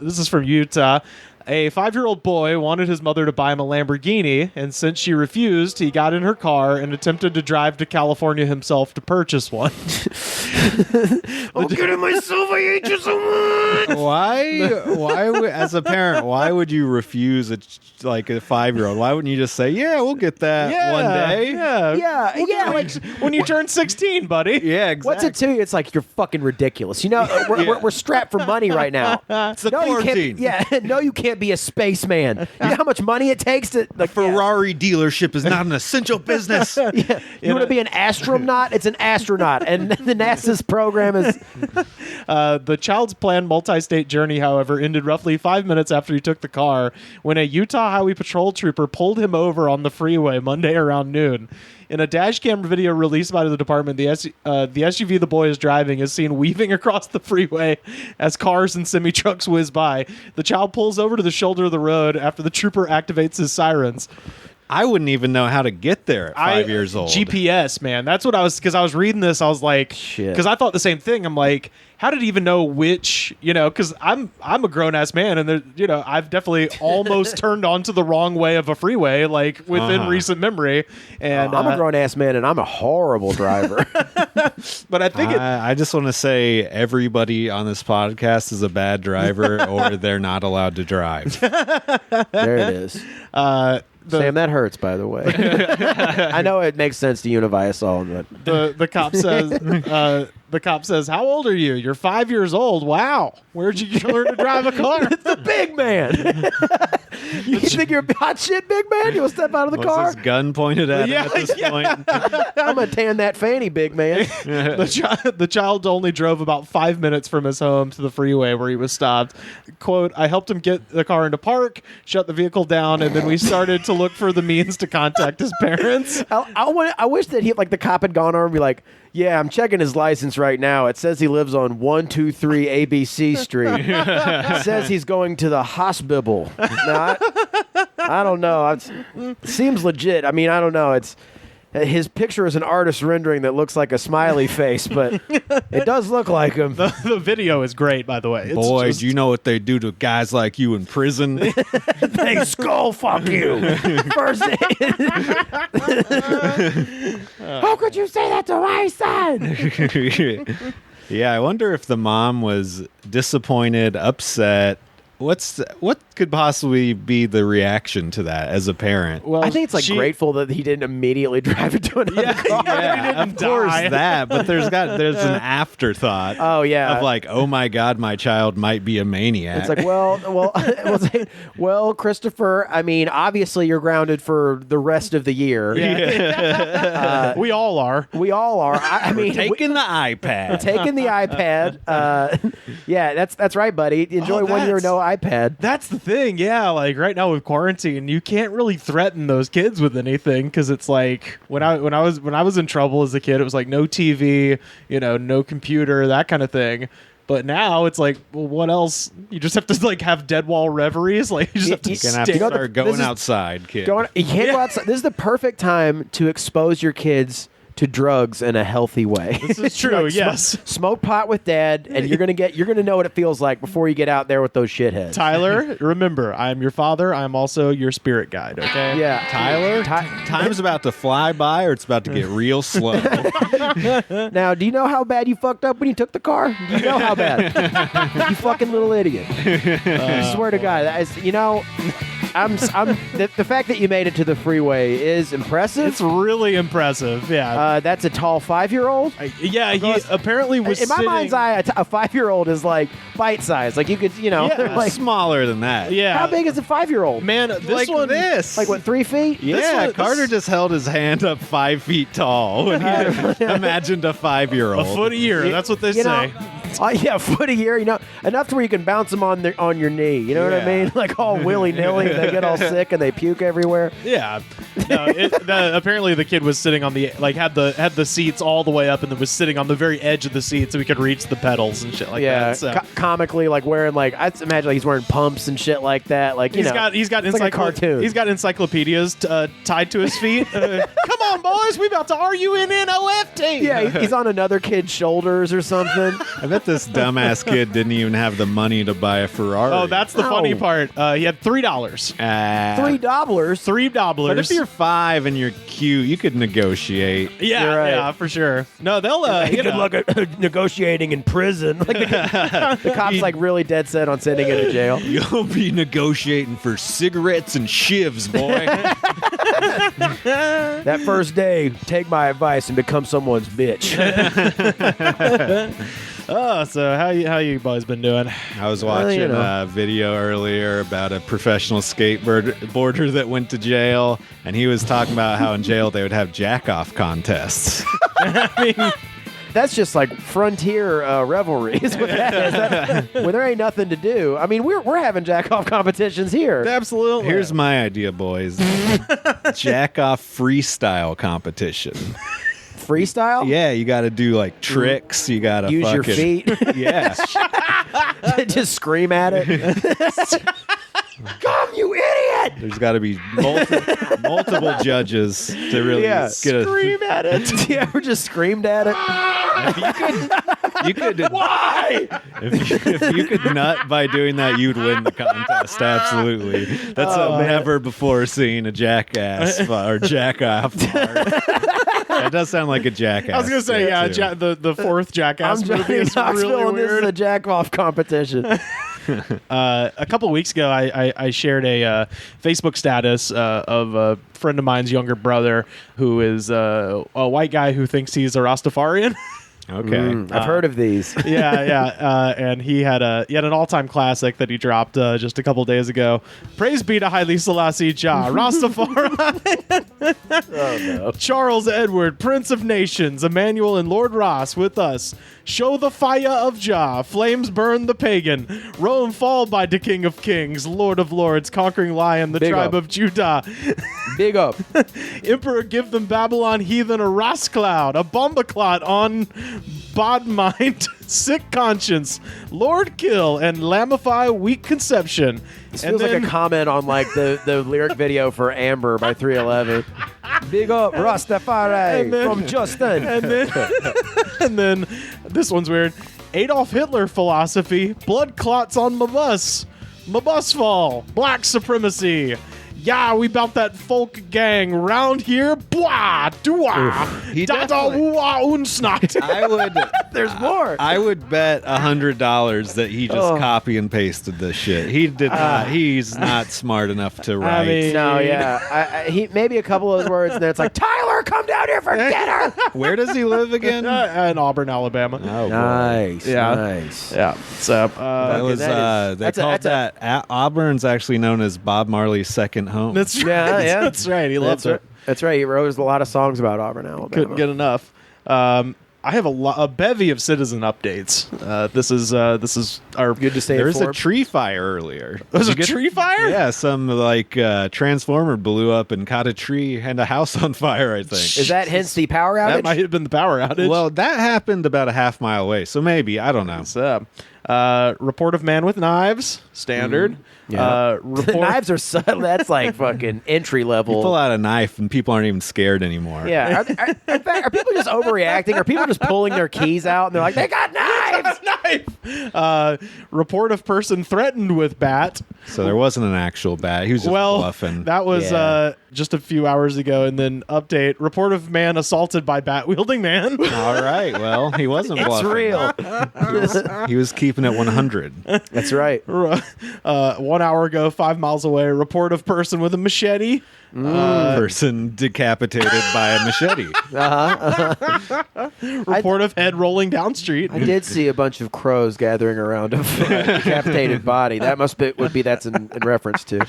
This is from Utah. A 5-year-old boy wanted his mother to buy him a Lamborghini, and since she refused, he got in her car and attempted to drive to California himself to purchase one. I'm kidding myself. I hate you so much. Why would, as a parent, why would you refuse a 5-year-old? Why wouldn't you just say, "Yeah, we'll get that one day"? Yeah. Like when you turn 16, buddy. Yeah, exactly. What's it to you? It's like, you're fucking ridiculous. You know, we're strapped for money right now. It's the No, you quarantine. can't. No, you can't be a spaceman. You know how much money it takes to The Ferrari dealership is not an essential business. Yeah. You want to be an astronaut? It's an astronaut, and the NASA's program is. The child's planned multi-state journey, however, ended roughly 5 minutes after he took the car when a Utah Highway Patrol trooper pulled him over on the freeway Monday around noon. In a dash cam video released by the department, the SUV the boy is driving is seen weaving across the freeway as cars and semi-trucks whiz by. The child pulls over to the shoulder of the road after the trooper activates his sirens. I wouldn't even know how to get there at 5 years old. GPS, man. That's what I was, because I was reading this, I was like, because I thought the same thing. I'm like, how did he even know which, because I'm a grown-ass man, and I've definitely almost turned onto the wrong way of a freeway, like, within recent memory. And I'm a grown-ass man, and I'm a horrible driver. But I think I just want to say everybody on this podcast is a bad driver, or they're not allowed to drive. There it is. Sam, that hurts, by the way. I know it makes sense to unify us all, but the cop says the cop says, "How old are you? You're 5 years old. Wow, where'd you learn to drive a car?" It's the big man. You think you're hot shit, big man? You'll step out of the car. His gun pointed at him at this point. I'm gonna tan that fanny, big man. The child only drove about 5 minutes from his home to the freeway where he was stopped. Quote, "I helped him get the car into park, shut the vehicle down, and then we started to look for the means to contact his parents." I wish that the cop had gone over and be like, "Yeah, I'm checking his license right now. It says he lives on 123 ABC Street. It says he's going to the hospital." No, I don't know. It seems legit. I mean, I don't know. His picture is an artist rendering that looks like a smiley face, but it does look like him. The video is great, by the way. It's Boy, do you know what they do to guys like you in prison? They skull fuck you. First, how could you say that to my son? Yeah, I wonder if the mom was disappointed, upset. What could possibly be the reaction to that as a parent? Well, I think it's grateful that he didn't immediately drive into another car. Yeah, of course that, but there's an afterthought. Oh yeah, of like, oh my God, my child might be a maniac. It's like, well, Christopher. I mean, obviously you're grounded for the rest of the year. Yeah. We all are. We all are. I mean, taking the iPad. Taking the iPad. Yeah, that's right, buddy. Enjoy 1 year no iPad. That's the thing, yeah. Like right now with quarantine, you can't really threaten those kids with anything because it's like when I was in trouble as a kid, it was like no TV, no computer, that kind of thing. But now it's like, well, what else? You just have to have dead wall reveries. Like you just have to start going outside, kid. You can't go outside. This is the perfect time to expose your kids to drugs in a healthy way. This is true. Yes. Smoke pot with dad, and you're gonna know what it feels like before you get out there with those shitheads. Tyler, remember, I'm your father. I'm also your spirit guide. Okay. Yeah. Tyler, time's about to fly by, or it's about to get real slow. Now, do you know how bad you fucked up when you took the car? Do you know how bad? You fucking little idiot. I swear to God, the fact that you made it to the freeway is impressive. It's really impressive. Yeah. That's a tall 5-year-old. Yeah, he apparently was. In my mind's eye, a 5-year-old is like bite size. Like you could, like smaller than that. Yeah. How big is a 5-year-old? Man, like this. Like what, 3 feet? Yeah. Carter just held his hand up 5 feet tall when he imagined a 5-year-old. A foot a year. That's what they say. Yeah, a foot a year. Enough to where you can bounce them on your knee. You know what I mean? Like all willy nilly. They get all sick and they puke everywhere. Yeah. No, apparently the kid was sitting on the had the seats all the way up and then was sitting on the very edge of the seat so he could reach the pedals and shit like that. So. Comically, wearing I imagine he's wearing pumps and shit like that. Like he's got like a cartoon. He's got encyclopedias tied to his feet. Come on, boys. We about to RUNNOFT. Yeah, he's on another kid's shoulders or something. I bet this dumbass kid didn't even have the money to buy a Ferrari. Oh, that's the funny part. He had $3. $3. $3. But if you're 5 and you're cute, you could negotiate. yeah, You're right. yeah, for sure. No, they'll. Good luck at negotiating in prison. Like the cop's like really dead set on sending him to jail. You'll be negotiating for cigarettes and shivs, boy. That first day, take my advice and become someone's bitch. Oh, so how you boys been doing? I was watching you know. a video earlier about a professional skateboarder that went to jail, and he was talking about how in jail they would have jack-off contests. That's just like frontier revelry. Is what that is. Where there ain't nothing to do. I mean, we're having jack-off competitions here. Absolutely. Here's my idea, boys. Jack-off freestyle competition. Freestyle? Yeah, you got to do like tricks. You got to Use your feet. Yeah. Just scream at it. Come, you idiot! There's got to be multiple judges to really get Scream at it. Yeah, we just screamed at it. You could. Why? If you could nut by doing that, you'd win the contest. Absolutely. That's a never before seen a jackass or jack-off part. That does sound like a jackass. I was gonna say, yeah, too. the fourth Jackass I'm movie Johnny is Knoxville, really and this is weird. a jack-off competition. A couple weeks ago, I shared a Facebook status of a friend of mine's younger brother who is a white guy who thinks he's a Rastafarian. Okay. I've heard of these. yeah. And he had an all-time classic that he dropped just a couple days ago. Praise be to Haile Selassie Jah, Rastafari. Oh, no. Charles Edward, Prince of Nations, Emmanuel and Lord Ross with us. Show the fire of Jah, flames burn the pagan. Rome fall by the King of Kings, Lord of Lords, conquering lion, the Big tribe up. of Judah. Big up. Emperor give them Babylon heathen a Ross cloud, a bombaclot on bod mind, sick conscience, Lord kill, and lamify weak conception. This feels like a comment on like the lyric video for Amber by 311. Big up Rastafari And then- from Justin. and then this one's weird. Adolf Hitler philosophy, blood clots on my bus fall, black supremacy. Yeah, we bout that folk gang round here. Blah, dua, He da da definitely- wah unsnot. I would. There's more. I would bet $100 that he just copy and pasted this shit. He did not. He's not smart enough to write. mean- No, yeah. He maybe a couple of those words, and then it's like, Tyler, come down here for dinner. Where does he live again? In Auburn, Alabama. Oh, boy. Nice. Yeah. Nice. Yeah. So That was, that is- they that's a- called that's that. Auburn's actually known as Bob Marley's second home. that's right. Yeah. That's right. He loves That's it. right. That's right. He wrote a lot of songs about Auburn, Alabama. Couldn't get enough. I have a bevy of citizen updates. This is our Good to stay There was a informed. tree fire earlier. There's Did a you get- tree fire. Yeah, some like transformer blew up and caught a tree and a house on fire, I think. Is that hence the power outage? That might have been the power outage. Well, that happened about a half mile away, so maybe. I don't know. So, report of man with knives. Standard. Yeah. Report. Knives are that's like fucking entry You level. pull out a knife and people aren't even scared anymore. Yeah. In fact, are people just overreacting? Are people just pulling their keys out and they're like, they got knives? Report of person threatened with bat. So there wasn't an actual bat. He was just bluffing. That was Yeah. just a few hours ago. And then update: report of man assaulted by bat wielding man. All right. Well, he wasn't It's bluffing. real. He was keeping it 100. That's right. 1 hour ago, 5 miles away. Report of person with a machete. Person decapitated by a machete. Report of head rolling down street. I did see a bunch of crows gathering around a decapitated body. That would be that's in reference to.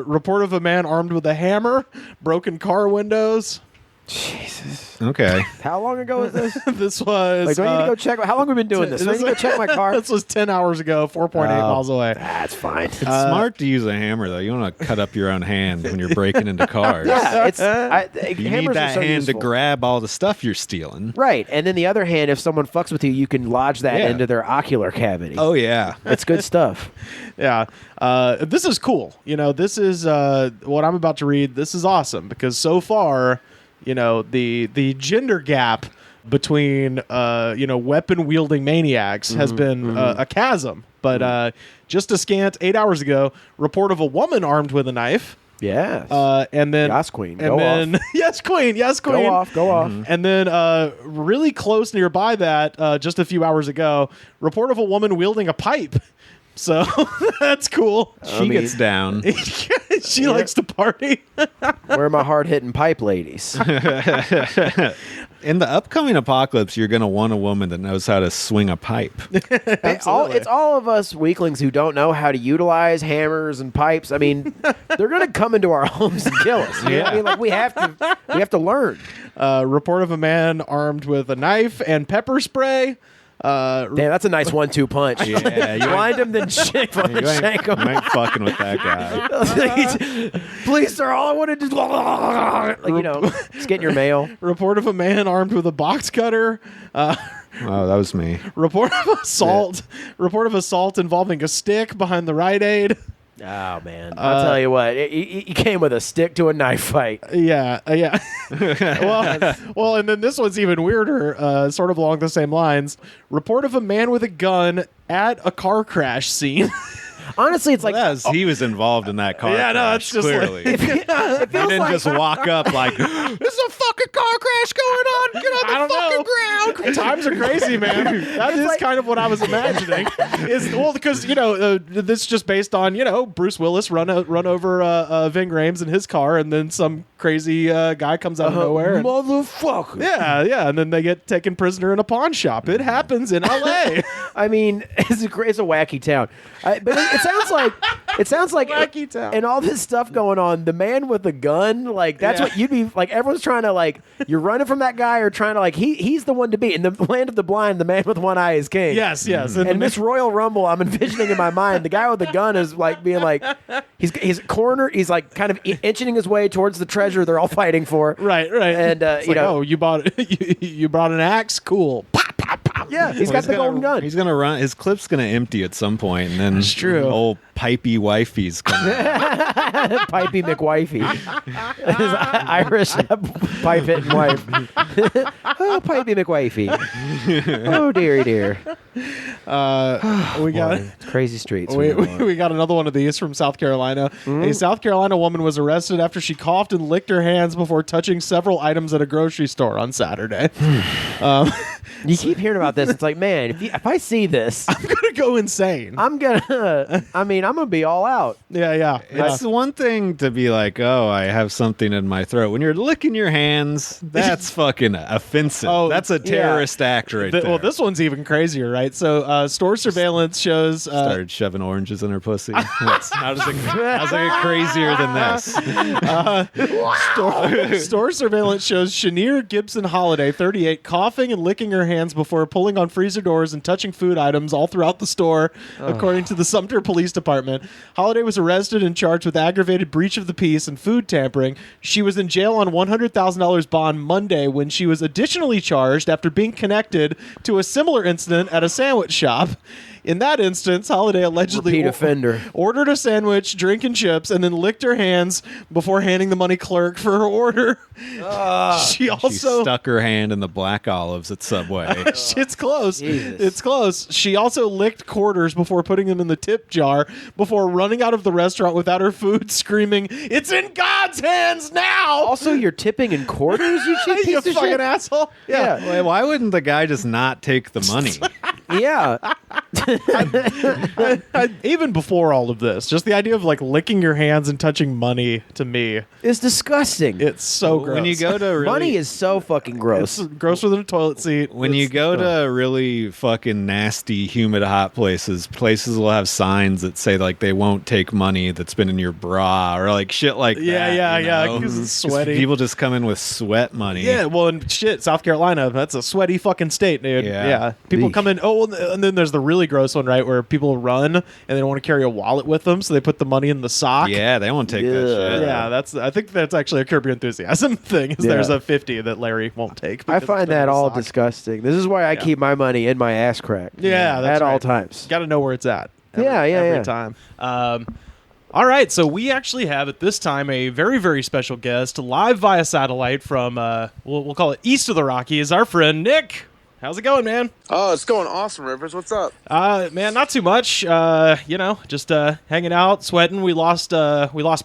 Report of a man armed with a hammer, broken car windows. Jesus. Okay. How long ago was this? This was. Like, do I need to go check? How long have we been doing this? Do I need to go check my car? This was 10 hours ago, 4.8 miles away. That's fine. It's smart to use a hammer, though. You don't want to cut up your own hand when you're breaking into cars. Yeah, it's You hammers need are that so hand useful. to grab all the stuff you're stealing. Right, and then the other hand, if someone fucks with you, you can lodge that Yeah. into their ocular cavity. Oh, yeah. It's good stuff. Yeah. This is cool. This is what I'm about to read. This is awesome because so far, the gender gap between weapon wielding maniacs has been a chasm. But just a scant 8 hours ago, report of a woman armed with a knife. Yes. And then yes, queen. And go then off. yes, queen. Yes, queen. Go off. And then really close nearby that, just a few hours ago, report of a woman wielding a pipe. So that's cool. She gets down. She likes to party. Where are my hard-hitting pipe ladies? In the upcoming apocalypse, you're going to want a woman that knows how to swing a pipe. It's all of us weaklings who don't know how to utilize hammers and pipes. I mean, they're going to come into our homes and kill us. You know what I mean? Like we have to learn. Report of a man armed with a knife and pepper spray. Damn, that's a nice 1-2 punch. Yeah, you blind him, then shank him. You ain't fucking with that guy. Please, sir, all I want to do is just get in your mail. Report of a man armed with a box cutter. Oh, that was me. Report of assault. Report of assault involving a stick behind the Rite Aid. Oh, man. I'll tell you what. You came with a stick to a knife fight. Yeah. Well, and then this one's even weirder, sort of along the same lines. Report of a man with a gun at a car crash scene. Honestly, it's like... he was involved in that car Yeah, no, crash, it's just clearly. it He feels didn't like... just walk up like, there's a fucking car crash going on. Get on the fucking ground. Times are crazy, man. That is kind of what I was imagining. Because this is just based on Bruce Willis run over Ving Rhames in his car, and then some crazy guy comes out of nowhere. Motherfucker. Yeah, and then they get taken prisoner in a pawn shop. It happens in L.A. I mean, it's a wacky town. But it sounds like wacky town. And all this stuff going on, the man with the gun, like that's what you'd be like. Everyone's trying to like, you're running from that guy or trying to like, he's the one to beat. In the land of the blind, the man with one eye is king. Yes. And this Royal Rumble, I'm envisioning in my mind, the guy with the gun is like being like, he's cornered. He's like kind of inching his way towards the treasure they're all fighting for. Right. And you brought an axe, cool. Yeah, he's got the golden gun. He's gonna run. His clip's gonna empty at some point, and then That's true. Old pipey wifey's coming. Pipey McWifey. His Irish pipe hitting wife. Oh, Pipey McWifey. Oh, dear. We got It's crazy streets. we got another one of these from South Carolina. A South Carolina woman was arrested after she coughed and licked her hands before touching several items at a grocery store on Saturday. You keep hearing about this. It's like, man, if I see this, I'm gonna go insane. I'm gonna be all out. Yeah. It's one thing to be like, oh, I have something in my throat. When you're licking your hands, that's fucking offensive. Oh, that's a terrorist act right there. Well, this one's even crazier, right? So, store surveillance shows started shoving oranges in her pussy. How's it get crazier than this? Store surveillance shows Shanier Gibson Holiday, 38, coughing and licking her hands before pulling on freezer doors and touching food items all throughout the store, according to the Sumter Police Department. Holiday was arrested and charged with aggravated breach of the peace and food tampering. She was in jail on $100,000 bond Monday when she was additionally charged after being connected to a similar incident at a sandwich shop. In that instance, Holiday allegedly Repeat offender. ordered a sandwich, drink, and chips, and then licked her hands before handing the money clerk for her order. She also stuck her hand in the black olives at Subway. It's close. Jesus. It's close. She also licked quarters before putting them in the tip jar before running out of the restaurant without her food, screaming, "It's in God's hands now!" Also, you're tipping in quarters, you cheap You piece of fucking shit. asshole. Yeah. Wait, why wouldn't the guy just not take the money? Yeah. Even before all of this, just the idea of like licking your hands and touching money to me, It's disgusting. it's so gross. When you go to really, Money is so fucking gross. it's grosser than a toilet seat. when you go to really fucking nasty, humid, hot places will have signs that say like they won't take money that's been in your bra or like shit like that. Yeah, you know? 'cause it's sweaty. People just come in with sweat money. Yeah, well, and shit, South Carolina, that's a sweaty fucking state, dude. Yeah. People Eesh. come in, and then there's the really gross one, right, where people run and they don't want to carry a wallet with them, so they put the money in the sock. Yeah, they won't take that shit. Yeah, I think that's actually a Curb Your Enthusiasm thing, is there's a 50 that Larry won't take. I because find it's been that in the all sock. disgusting. This is why I keep my money in my ass crack. Yeah, that's at all right. times. Got to know where it's at. Yeah, every yeah. time. All right, so we actually have at this time a very, very special guest live via satellite from, we'll call it east of the Rockies, our friend Nick. How's it going, man? Oh, it's going awesome, Rivers. What's up? Man, not too much. Just hanging out, sweating. We lost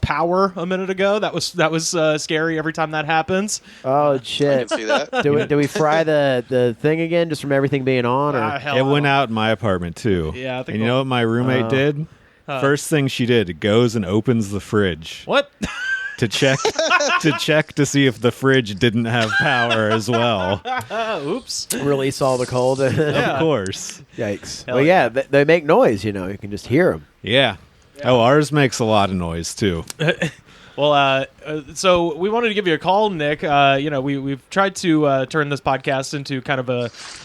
power a minute ago. That was scary every time that happens. Oh I shit! can see that. Do we fry the thing again just from everything being on? Or Hell, It I went don't- out in my apartment too. Yeah, I think and you know what my roommate did? First thing she did, goes and opens the fridge What? to check to see if the fridge didn't have power as well. Oops. release all the cold? Yeah. Of course. Yikes! Hell Well, yeah, they make noise. You can just hear them. Yeah. Oh, ours makes a lot of noise too. Well, so we wanted to give you a call, Nick. We've tried to turn this podcast into kind of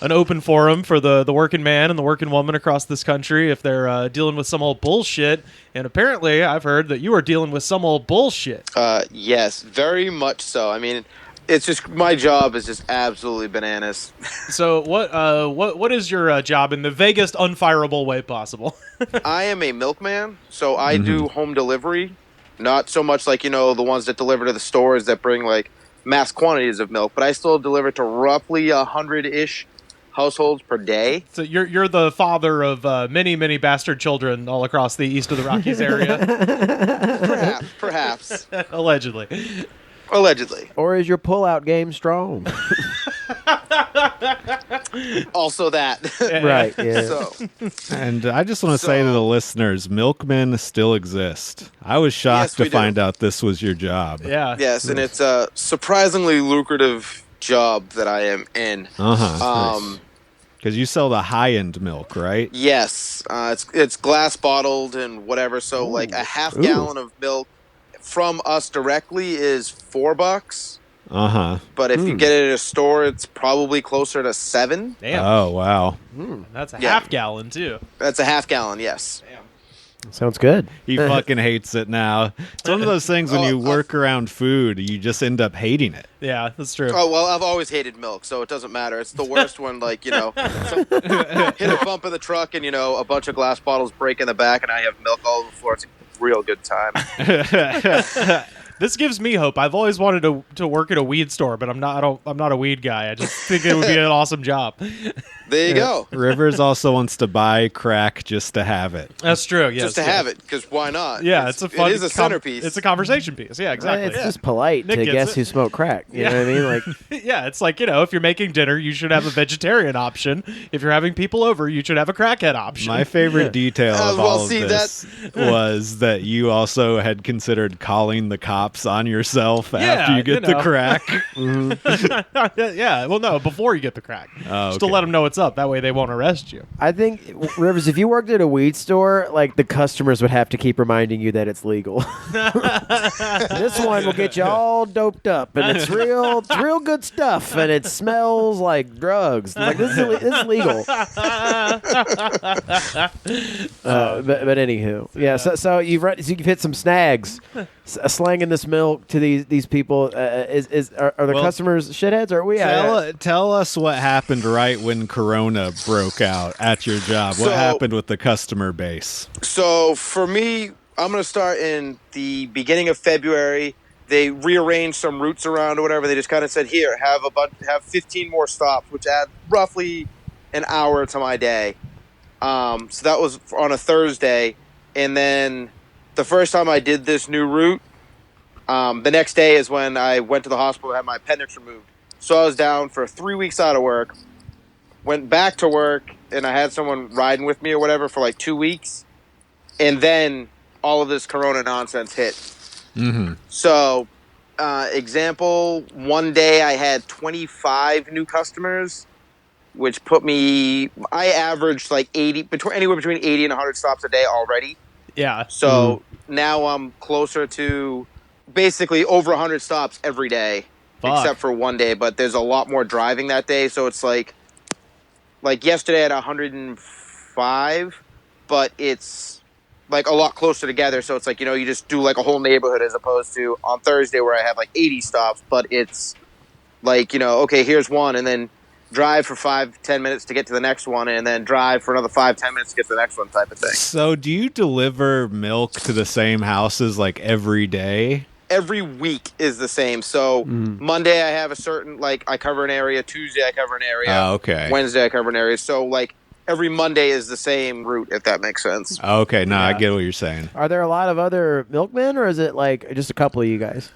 an open forum for the working man and the working woman across this country if they're dealing with some old bullshit. And apparently, I've heard that you are dealing with some old bullshit. Yes, very much so. I mean, it's just my job is just absolutely bananas. So what is your job in the vaguest, unfireable way possible? I am a milkman, so I do home delivery. Not so much like, the ones that deliver to the stores that bring like mass quantities of milk, but I still deliver to roughly 100-ish households per day. So you're the father of many, many bastard children all across the east of the Rockies area, Perhaps. allegedly. Allegedly. Or is your pullout game strong? Also that. Right. Yeah. So, And I just want to say to the listeners, milkmen still exist. I was shocked Yes, we to do. find out this was your job. Yeah. yes, and it's a surprisingly lucrative job that I am in. Uh-huh. Because you sell the high-end milk, right? Yes, it's glass bottled and whatever. So like a half gallon of milk from us directly is $4, Uh-huh. but if you get it at a store, it's probably closer to $7. Damn. Oh, wow. That's a Yeah. half gallon too. That's a half gallon. Yes. Sounds good. He fucking hates it now. It's one of those things when you work around food, you just end up hating it. Yeah, that's true. Oh well, I've always hated milk, so it doesn't matter. It's the worst when hit a bump in the truck and a bunch of glass bottles break in the back, and I have milk all over the floor. It's a real good time. This gives me hope. I've always wanted to work at a weed store, but I'm not a weed guy. I just think it would be an awesome job. There you go. Rivers also wants to buy crack just to have it. That's true. Yes, Just to have it, because why not? Yeah, it's a fun. It is a centerpiece. It's a conversation piece. Yeah, exactly. It's just polite Nick to gets guess it. who smoked crack. You know what I mean? Like, Yeah, it's like, if you're making dinner, you should have a vegetarian option. If you're having people over, you should have a crackhead option. My favorite detail of well, all of see, this was that you also had considered calling the cops on yourself after you get the crack. Yeah, well, no, before you get the crack. Oh, Just to okay. let them know what's up. That way they won't arrest you. I think Rivers, if you worked at a weed store, like the customers would have to keep reminding you that it's legal. This one will get you all doped up, and it's real good stuff, and it smells like drugs. Like this is legal. But anywho, yeah. So you've hit some snags, slanging this milk to these people. Are the Well, customers shitheads? Or are we? Tell us what happened right when Corona broke out at your job. What So- happened with the customer base? So for me, I'm going to start in the beginning of February. They rearranged some routes around or whatever. They just kind of said, "Here, have 15 more stops," which add roughly an hour to my day. So that was on a Thursday, and then the first time I did this new route, the next day is when I went to the hospital and had my appendix removed. So I was down for 3 weeks out of work. Went back to work, and I had someone riding with me or whatever for like 2 weeks, and then all of this Corona nonsense hit. Mm-hmm. So, example, one day I had 25 new customers, which put me, I averaged like anywhere between 80 and 100 stops a day already. Yeah. So now I'm closer to basically over 100 stops every day, Fuck. except for one day, but there's a lot more driving that day. So it's like yesterday I had 105, but it's like a lot closer together. So it's like, you just do like a whole neighborhood as opposed to on Thursday where I have like 80 stops, but it's like, okay, here's one. And then drive for 5-10 minutes to get to the next one, and then drive for another 5-10 minutes to get to the next one, type of thing. So, do you deliver milk to the same houses like every day? Every week is the same. So Monday I have a certain, like, I cover an area. Tuesday I cover an area. Okay. Wednesday I cover an area. So, like, every Monday is the same route, if that makes sense. Okay, no, I get what you're saying. Are there a lot of other milkmen, or is it like just a couple of you guys?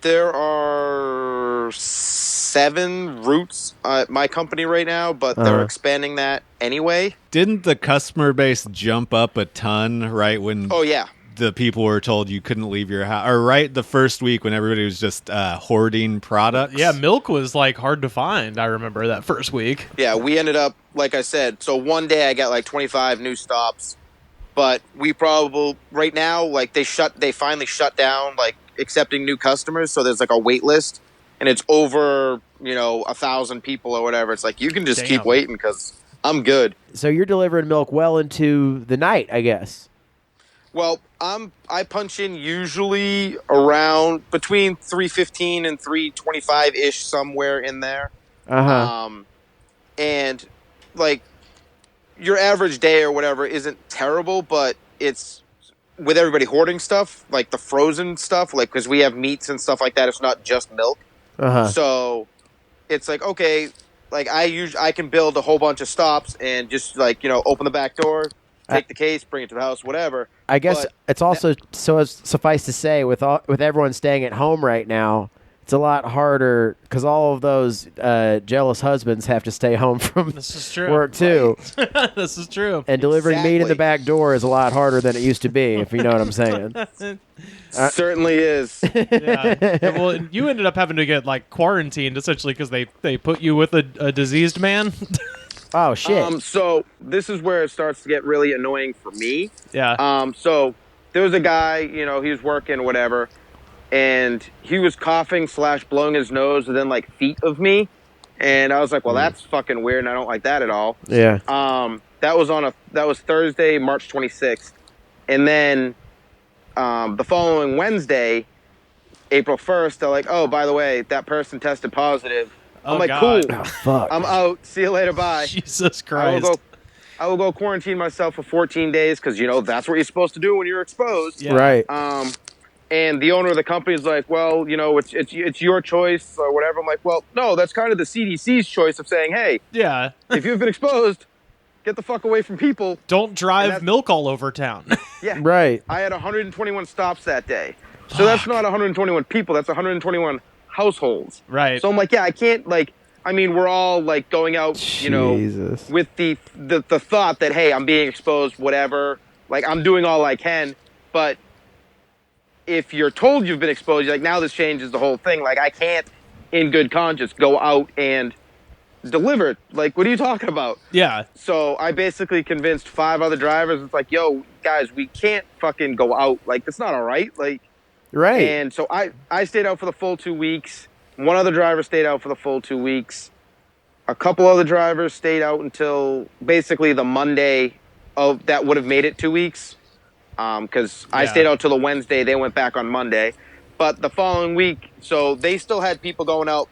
There are 7 routes at my company right now, but they're expanding that anyway. Didn't the customer base jump up a ton right when Oh, yeah. the people were told you couldn't leave your house? Or right the first week when everybody was just hoarding products? Yeah, milk was like hard to find. I remember that first week. Yeah, we ended up, like I said, so one day I got like 25 new stops, but we probably, right now, like they finally shut down, like, accepting new customers, so there's like a wait list, and it's over 1,000 people or whatever. It's like, you can just keep waiting because I'm good. So you're delivering milk well into the night, I guess. Well, I punch in usually around between 3:15 and 3:25 ish, somewhere in there. And like your average day or whatever isn't terrible, but it's with everybody hoarding stuff, like the frozen stuff, like because we have meats and stuff like that. It's not just milk. So it's like, okay, like I can build a whole bunch of stops and just like open the back door, take the case, bring it to the house, whatever. I guess it's also suffice to say with everyone staying at home right now, it's a lot harder because all of those jealous husbands have to stay home from work too. Right. This is true. And delivering meat in the back door is a lot harder than it used to be, if you know what I'm saying. Certainly is. Yeah. Well, you ended up having to get like quarantined essentially because they put you with a diseased man. Oh shit. So this is where it starts to get really annoying for me. Yeah. So there was a guy, he was working, whatever, and he was coughing / blowing his nose within like feet of me, and I was like, well, that's fucking weird, and I don't like that at all. Yeah. That was Thursday, March 26th, and then the following Wednesday, April 1st, they're like, oh, by the way, that person tested positive. I'm like, God. cool. Oh, fuck. I'm out. See you later. Bye. Jesus Christ. I will go quarantine myself for 14 days because, that's what you're supposed to do when you're exposed. Yeah. Right. And the owner of the company is like, well, it's your choice or whatever. I'm like, well, no, that's kind of the CDC's choice of saying, hey, Yeah. if you've been exposed, get the fuck away from people. Don't drive milk all over town. Yeah. Right. I had 121 stops that day. So that's not 121 people. That's 121 households. Right. So I'm like, yeah, I can't, like, I mean, we're all like going out, Jesus. with the thought that, hey, I'm being exposed, whatever. Like, I'm doing all I can. But if you're told you've been exposed, you're like, now this changes the whole thing. Like, I can't, in good conscience, go out and deliver. Like, what are you talking about? Yeah. So I basically convinced 5 other drivers. It's like, yo, guys, we can't fucking go out. Like, that's not all right. Like, Right. and so I stayed out for the full 2 weeks. One other driver stayed out for the full 2 weeks. A couple other drivers stayed out until basically the Monday of that would have made it 2 weeks. Because I stayed out till the Wednesday. They went back on Monday. But the following week, so they still had people going out.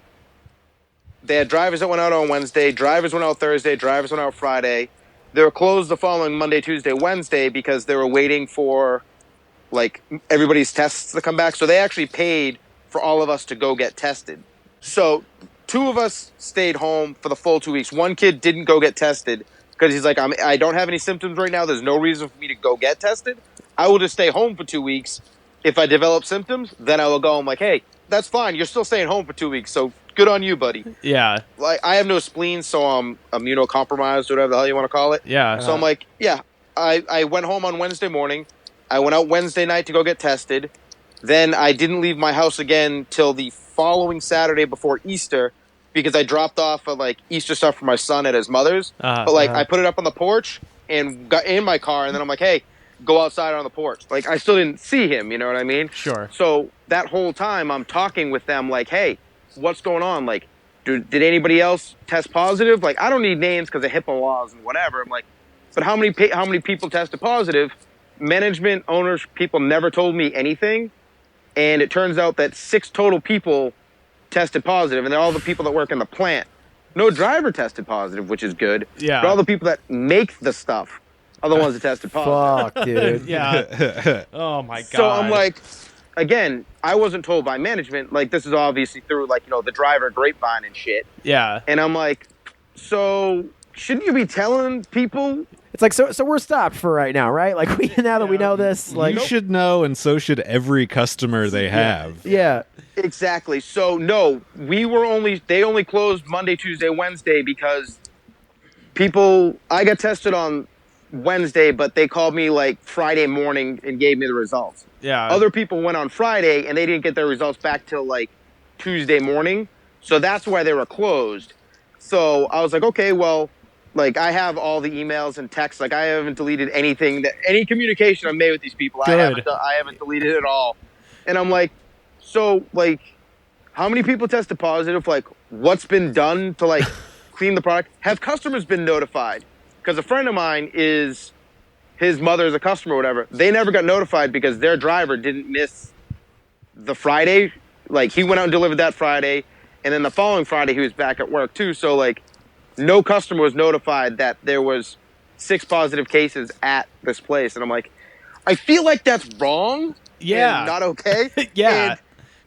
They had drivers that went out on Wednesday. Drivers went out Thursday. Drivers went out Friday. They were closed the following Monday, Tuesday, Wednesday because they were waiting for like everybody's tests to come back. So they actually paid for all of us to go get tested. So 2 of us stayed home for the full 2 weeks. One kid didn't go get tested because he's like, I don't have any symptoms right now. There's no reason for me to go get tested. I will just stay home for 2 weeks. If I develop symptoms, then I will go. I'm like, hey, that's fine. You're still staying home for 2 weeks. So good on you, buddy. Yeah. Like, I have no spleen, so I'm immunocompromised, whatever the hell you want to call it. Yeah. So I'm like, yeah, I went home on Wednesday morning. I went out Wednesday night to go get tested. Then I didn't leave my house again till the following Saturday before Easter because I dropped off like Easter stuff for my son at his mother's. But like I put it up on the porch and got in my car, and then I'm like, hey, go outside on the porch. Like I still didn't see him, you know what I mean? Sure. So that whole time I'm talking with them like, hey, what's going on? Like, did anybody else test positive? Like, I don't need names because of HIPAA laws and whatever. I'm like, but how many people tested positive? Management, owners, people never told me anything. And it turns out that 6 total people tested positive, and they're all the people that work in the plant. no driver tested positive, which is good. Yeah. But all the people that make the stuff are the ones that tested positive. Fuck, dude. Yeah. Oh my god. So I'm like, again, I wasn't told by management. Like, this is obviously through, like, the driver grapevine and shit. Yeah. And I'm like, so shouldn't you be telling people? It's like, so we're stopped for right now, right? Like, now that we know this, like, you should know, and so should every customer they have. yeah. Exactly. So no, they only closed Monday, Tuesday, Wednesday because I got tested on Wednesday, but they called me like Friday morning and gave me the results. Yeah. Other people went on Friday and they didn't get their results back till like Tuesday morning. So that's why they were closed. So I was like, okay, well, like I have all the emails and texts. Like I haven't deleted anything any communication I've made with these people. I haven't deleted it all. And I'm like, so like, how many people tested positive? Like, what's been done to like clean the product? Have customers been notified? Because a friend of mine his mother is a customer or whatever. They never got notified because their driver didn't miss the Friday. Like he went out and delivered that Friday. And then the following Friday, he was back at work too. So like no customer was notified that there was 6 positive cases at this place. And I'm like, I feel like that's wrong. Yeah. And not okay. Yeah. And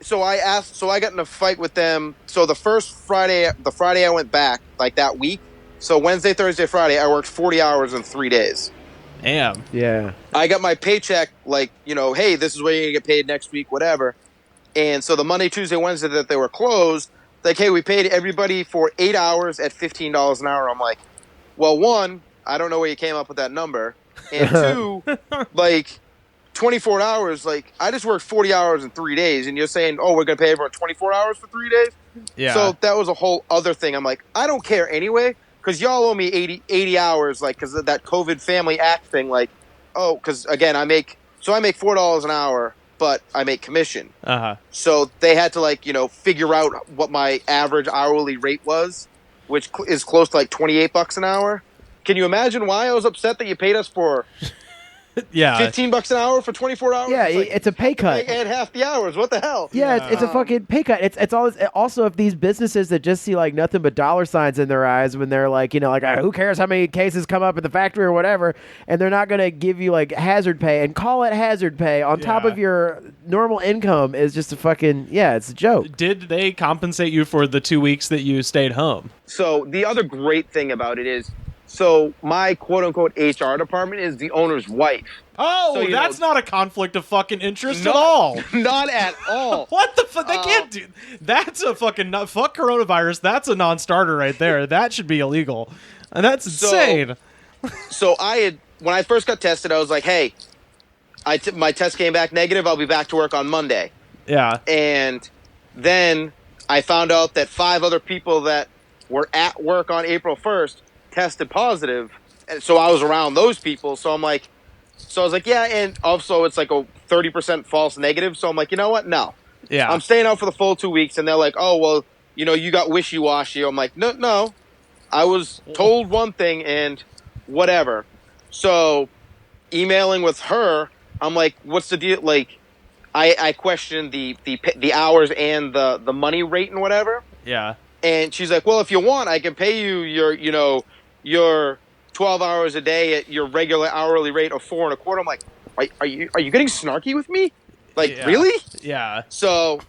so I got in a fight with them. So the Friday I went back like that week. So Wednesday, Thursday, Friday, I worked 40 hours in 3 days. Damn. Yeah. I got my paycheck like, hey, this is where you're going to get paid next week, whatever. And so the Monday, Tuesday, Wednesday that they were closed, like, hey, we paid everybody for 8 hours at $15 an hour. I'm like, well, one, I don't know where you came up with that number. And two, like 24 hours, like I just worked 40 hours in 3 days and you're saying, oh, we're going to pay everyone 24 hours for 3 days? Yeah. So that was a whole other thing. I'm like, I don't care anyway because y'all owe me 80 hours, like because of that COVID Family Act thing. Like, oh, because again, I make $4 an hour, but I make commission. Uh-huh. So they had to like, figure out what my average hourly rate was, which is close to like $28 an hour. Can you imagine why I was upset that you paid us for Yeah. $15 an hour for 24 hours? Yeah, Like, it's a pay cut. and half the hours. What the hell? Yeah, it's a fucking pay cut. It's always also if these businesses that just see like nothing but dollar signs in their eyes when they're like, who cares how many cases come up at the factory or whatever, and they're not going to give you like hazard pay and call it hazard pay on top Yeah. of your normal income is just a fucking it's a joke. Did they compensate you for the 2 weeks that you stayed home? So the other great thing about it is, so my quote-unquote HR department is the owner's wife. Oh, So, that's not a conflict of fucking interest at all. Not at all. What the fuck? They can't do. That's a fucking fuck coronavirus. That's a non-starter right there. That should be illegal, and that's insane. So when I first got tested, I was like, hey, my test came back negative. I'll be back to work on Monday. Yeah. And then I found out that 5 other people that were at work on April 1st tested positive. And so I was around those people. So I was like, yeah. And also it's like a 30% false negative. So I'm like, you know what? No. Yeah. I'm staying out for the full 2 weeks. And they're like, oh, well, you got wishy-washy. I'm like, no. I was told one thing and whatever. So emailing with her, I'm like, what's the deal? Like, I questioned the hours and the money rate and whatever. Yeah. And she's like, well, if you want, I can pay you your 12 hours a day at your regular hourly rate of $4.25. I'm like, are you getting snarky with me? Like, Yeah. really? Yeah. So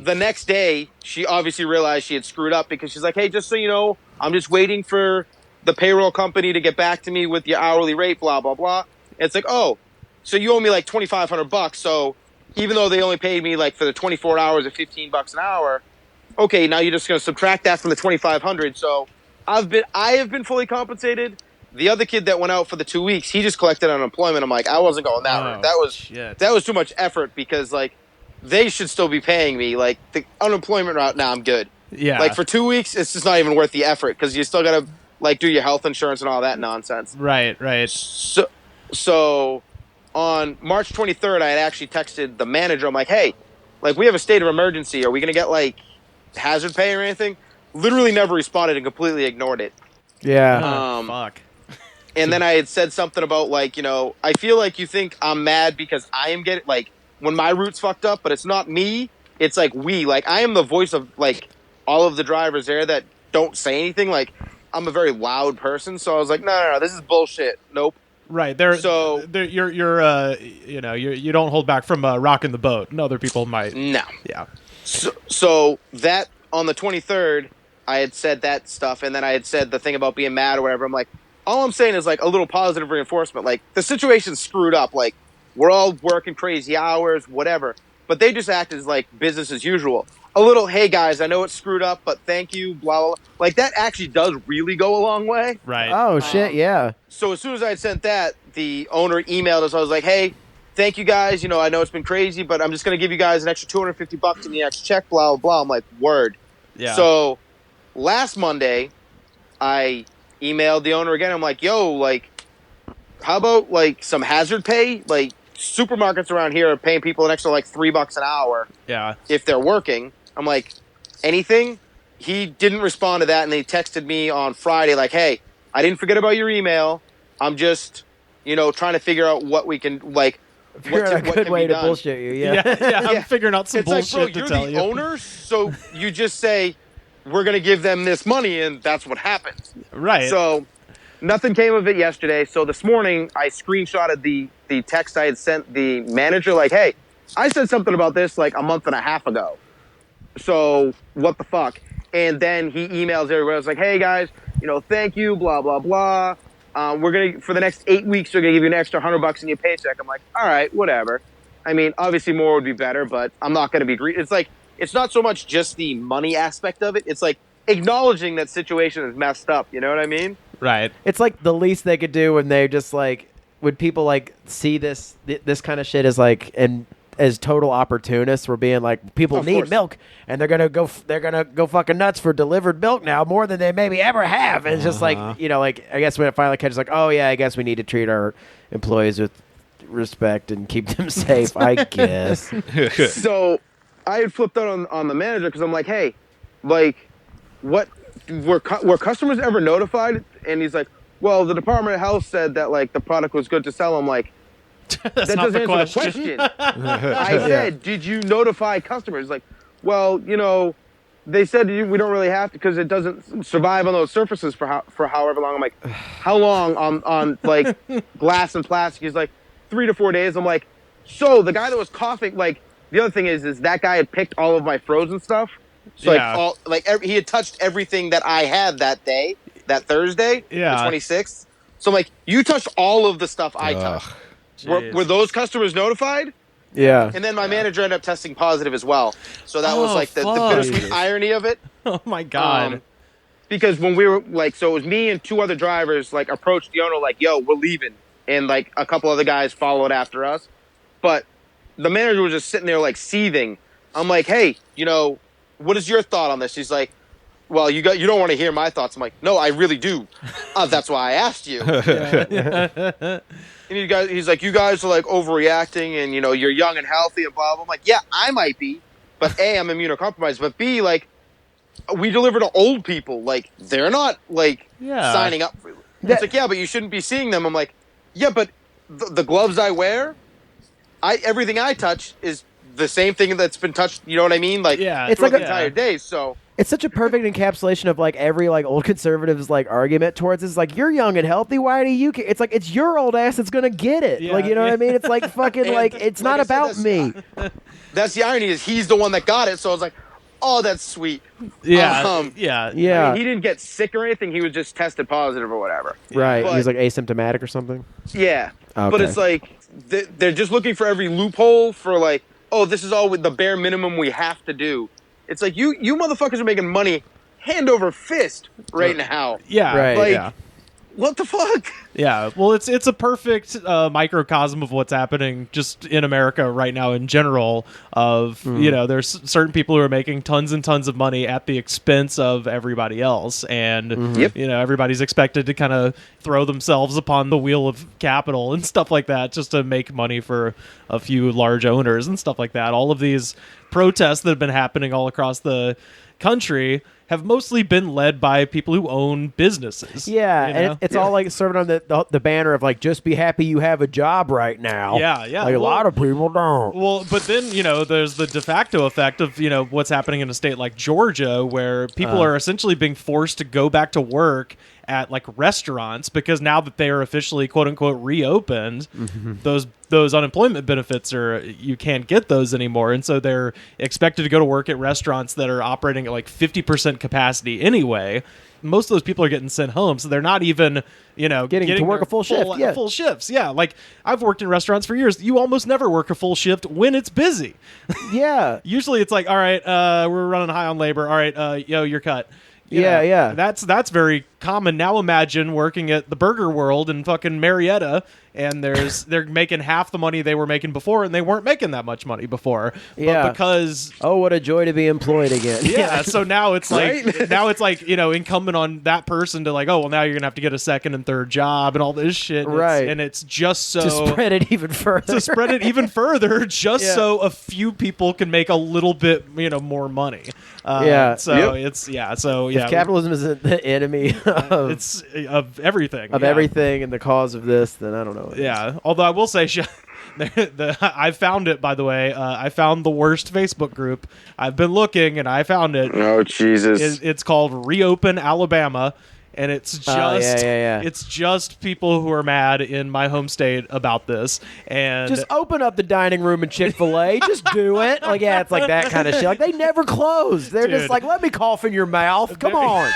the next day, she obviously realized she had screwed up because she's like, hey, just so you know, I'm just waiting for the payroll company to get back to me with your hourly rate, blah, blah, blah. And it's like, oh, so you owe me like $2,500. So even though they only paid me like for the 24 hours at $15 an hour, okay, now you're just going to subtract that from the $2,500. So I have been fully compensated. The other kid that went out for the 2 weeks, he just collected unemployment. I'm like, I wasn't going that route. That was too much effort because like they should still be paying me. Like the unemployment route, now I'm good. Yeah. Like for 2 weeks, it's just not even worth the effort because you still got to like do your health insurance and all that nonsense. Right. So on March 23rd, I had actually texted the manager. I'm like, hey, like we have a state of emergency. Are we going to get like hazard pay or anything? Literally never responded and completely ignored it. Yeah. Fuck. And then I had said something about like, I feel like you think I'm mad because I am getting like when my route's fucked up, but it's not me. It's like we, like I am the voice of like all of the drivers there that don't say anything. Like, I'm a very loud person, so I was like, no, this is bullshit. Nope. Right. So- you're you don't hold back from rocking the boat, and other people might. No. Yeah. So that on the 23rd, I had said that stuff, and then I had said the thing about being mad or whatever. I'm like, all I'm saying is like a little positive reinforcement. Like, the situation's screwed up. Like, we're all working crazy hours, whatever. But they just act as like business as usual. A little, hey guys, I know it's screwed up, but thank you, blah, blah, blah. Like, that actually does really go a long way. Right. Oh shit, yeah. So as soon as I had sent that, the owner emailed us. I was like, hey, thank you guys. You know, I know it's been crazy, but I'm just going to give you guys an extra $250 in the next check, blah, blah, blah. I'm like, word. Yeah. So last Monday, I emailed the owner again. I'm like, yo, like, how about like some hazard pay? Like, supermarkets around here are paying people an extra like $3 an hour Yeah. if they're working. I'm like, anything? He didn't respond to that, and they texted me on Friday like, hey, I didn't forget about your email. I'm just, trying to figure out what we can, like, Figure out a what good can way be to done. bullshit you. Yeah. Yeah. I'm figuring out some It's like, bullshit bro, to you're tell the you. owner, so you just say, we're going to give them this money, and that's what happens. Right. So nothing came of it yesterday. So this morning, I screenshotted the text I had sent the manager, like, hey, I said something about this like a month and a half ago. So what the fuck? And then he emails everybody. I was like, hey guys, thank you, blah, blah, blah. We're going to, for the next 8 weeks, we're going to give you an extra $100 in your paycheck. I'm like, all right, whatever. I mean, obviously more would be better, but I'm not going to be greedy. It's like, it's not so much just the money aspect of it. It's like acknowledging that situation is messed up. You know what I mean? Right. It's like the least they could do when they just like would people like see this kind of shit as like and as total opportunists. We're being like people Of need course. milk and they're gonna go fucking nuts for delivered milk now more than they maybe ever have. And it's just like like I guess when it finally catches like oh yeah I guess we need to treat our employees with respect and keep them safe. I guess. So I had flipped out on the manager because I'm like, hey, like, what were customers ever notified? And he's like, well, the Department of Health said that like the product was good to sell. I'm like, That's that not doesn't the answer question. the question. I said, did you notify customers? Like, well, they said we don't really have to because it doesn't survive on those surfaces for however long. I'm like, how long on like glass and plastic? He's like, 3 to 4 days. I'm like, so the guy that was coughing, like, the other thing is that guy had picked all of my frozen stuff. So Yeah. he had touched everything that I had that day, that Thursday, Yeah. the 26th. So I'm like, you touched all of the stuff I touched. Were those customers notified? Yeah. And then my manager ended up testing positive as well. So that was Oh, like the fuck. bittersweet irony of it. Oh my god. Because when we were like, so it was me and 2 other drivers like approached the owner like, yo, we're leaving. And like a couple other guys followed after us. But the manager was just sitting there like seething. I'm like, hey, what is your thought on this? He's like, well, you don't want to hear my thoughts. I'm like, no, I really do. That's why I asked you. And he's like, you guys are like overreacting and, you're young and healthy and blah, blah. I'm like, yeah, I might be. But A, I'm immunocompromised. But B, like, we deliver to old people. Like, they're not, like, signing up. It's like, yeah, but you shouldn't be seeing them. I'm like, yeah, but the gloves I wear, everything I touch is the same thing that's been touched. You know what I mean? Like, It's throughout like the entire day. So It's such a perfect encapsulation of like every like old conservative's like argument towards it's like you're young and healthy. Why do you care? It's like it's your old ass that's gonna get it. Yeah, like you know what I mean? It's like fucking And like it's like not I said, about me. that's the irony is he's the one that got it. So I was like, oh, that's sweet. Yeah. Yeah. I mean, he didn't get sick or anything. He was just tested positive or whatever. Right. But- He was like asymptomatic or something. Yeah. But Okay. it's like they're just looking for every loophole for like, oh, this is all with the bare minimum we have to do. It's like you motherfuckers are making money hand over fist right now. Yeah. Right. Like, Yeah. what the fuck? Yeah, well, it's a perfect microcosm of what's happening just in America right now in general. Of there's certain people who are making tons and tons of money at the expense of everybody else, and Yep. everybody's expected to kind of throw themselves upon the wheel of capital and stuff like that just to make money for a few large owners and stuff like that. All of these protests that have been happening all across the country have mostly been led by people who own businesses. Yeah, you know? and it's all like serving on the banner of like, just be happy you have a job right now. Yeah. Like a lot of people don't. Well, but then, there's the de facto effect of, what's happening in a state like Georgia, where people are essentially being forced to go back to work at like restaurants because now that they are officially quote unquote reopened, those unemployment benefits you can't get those anymore. And so they're expected to go to work at restaurants that are operating at like 50% capacity anyway. Most of those people are getting sent home, so they're not even, getting to work a full shift. Yeah. Full shifts. Yeah. Like I've worked in restaurants for years. You almost never work a full shift when it's busy. Yeah. Usually it's like, all right, we're running high on labor. All right, you're cut. Yeah. That's very common. Now imagine working at the Burger World in fucking Marietta, and they're making half the money they were making before, and they weren't making that much money before. Yeah. But because what a joy to be employed again. yeah, so now it's like incumbent on that person to like, oh well, now you're gonna have to get a second and third job and all this shit. And right. and it's just so to spread it even further. So a few people can make a little bit more money. If capitalism is the enemy of it's of everything everything and the cause of this, then I don't know. Yeah, although I will say, I found it, by the way. I found the worst Facebook group. I've been looking, and I found it. Oh, Jesus. It's called Reopen Alabama, and it's just yeah. it's just people who are mad in my home state about this. And just open up the dining room in Chick-fil-A. Just do it. Like, yeah, it's like that kind of shit. Like, they never close. They're just like, let me cough in your mouth. Come on.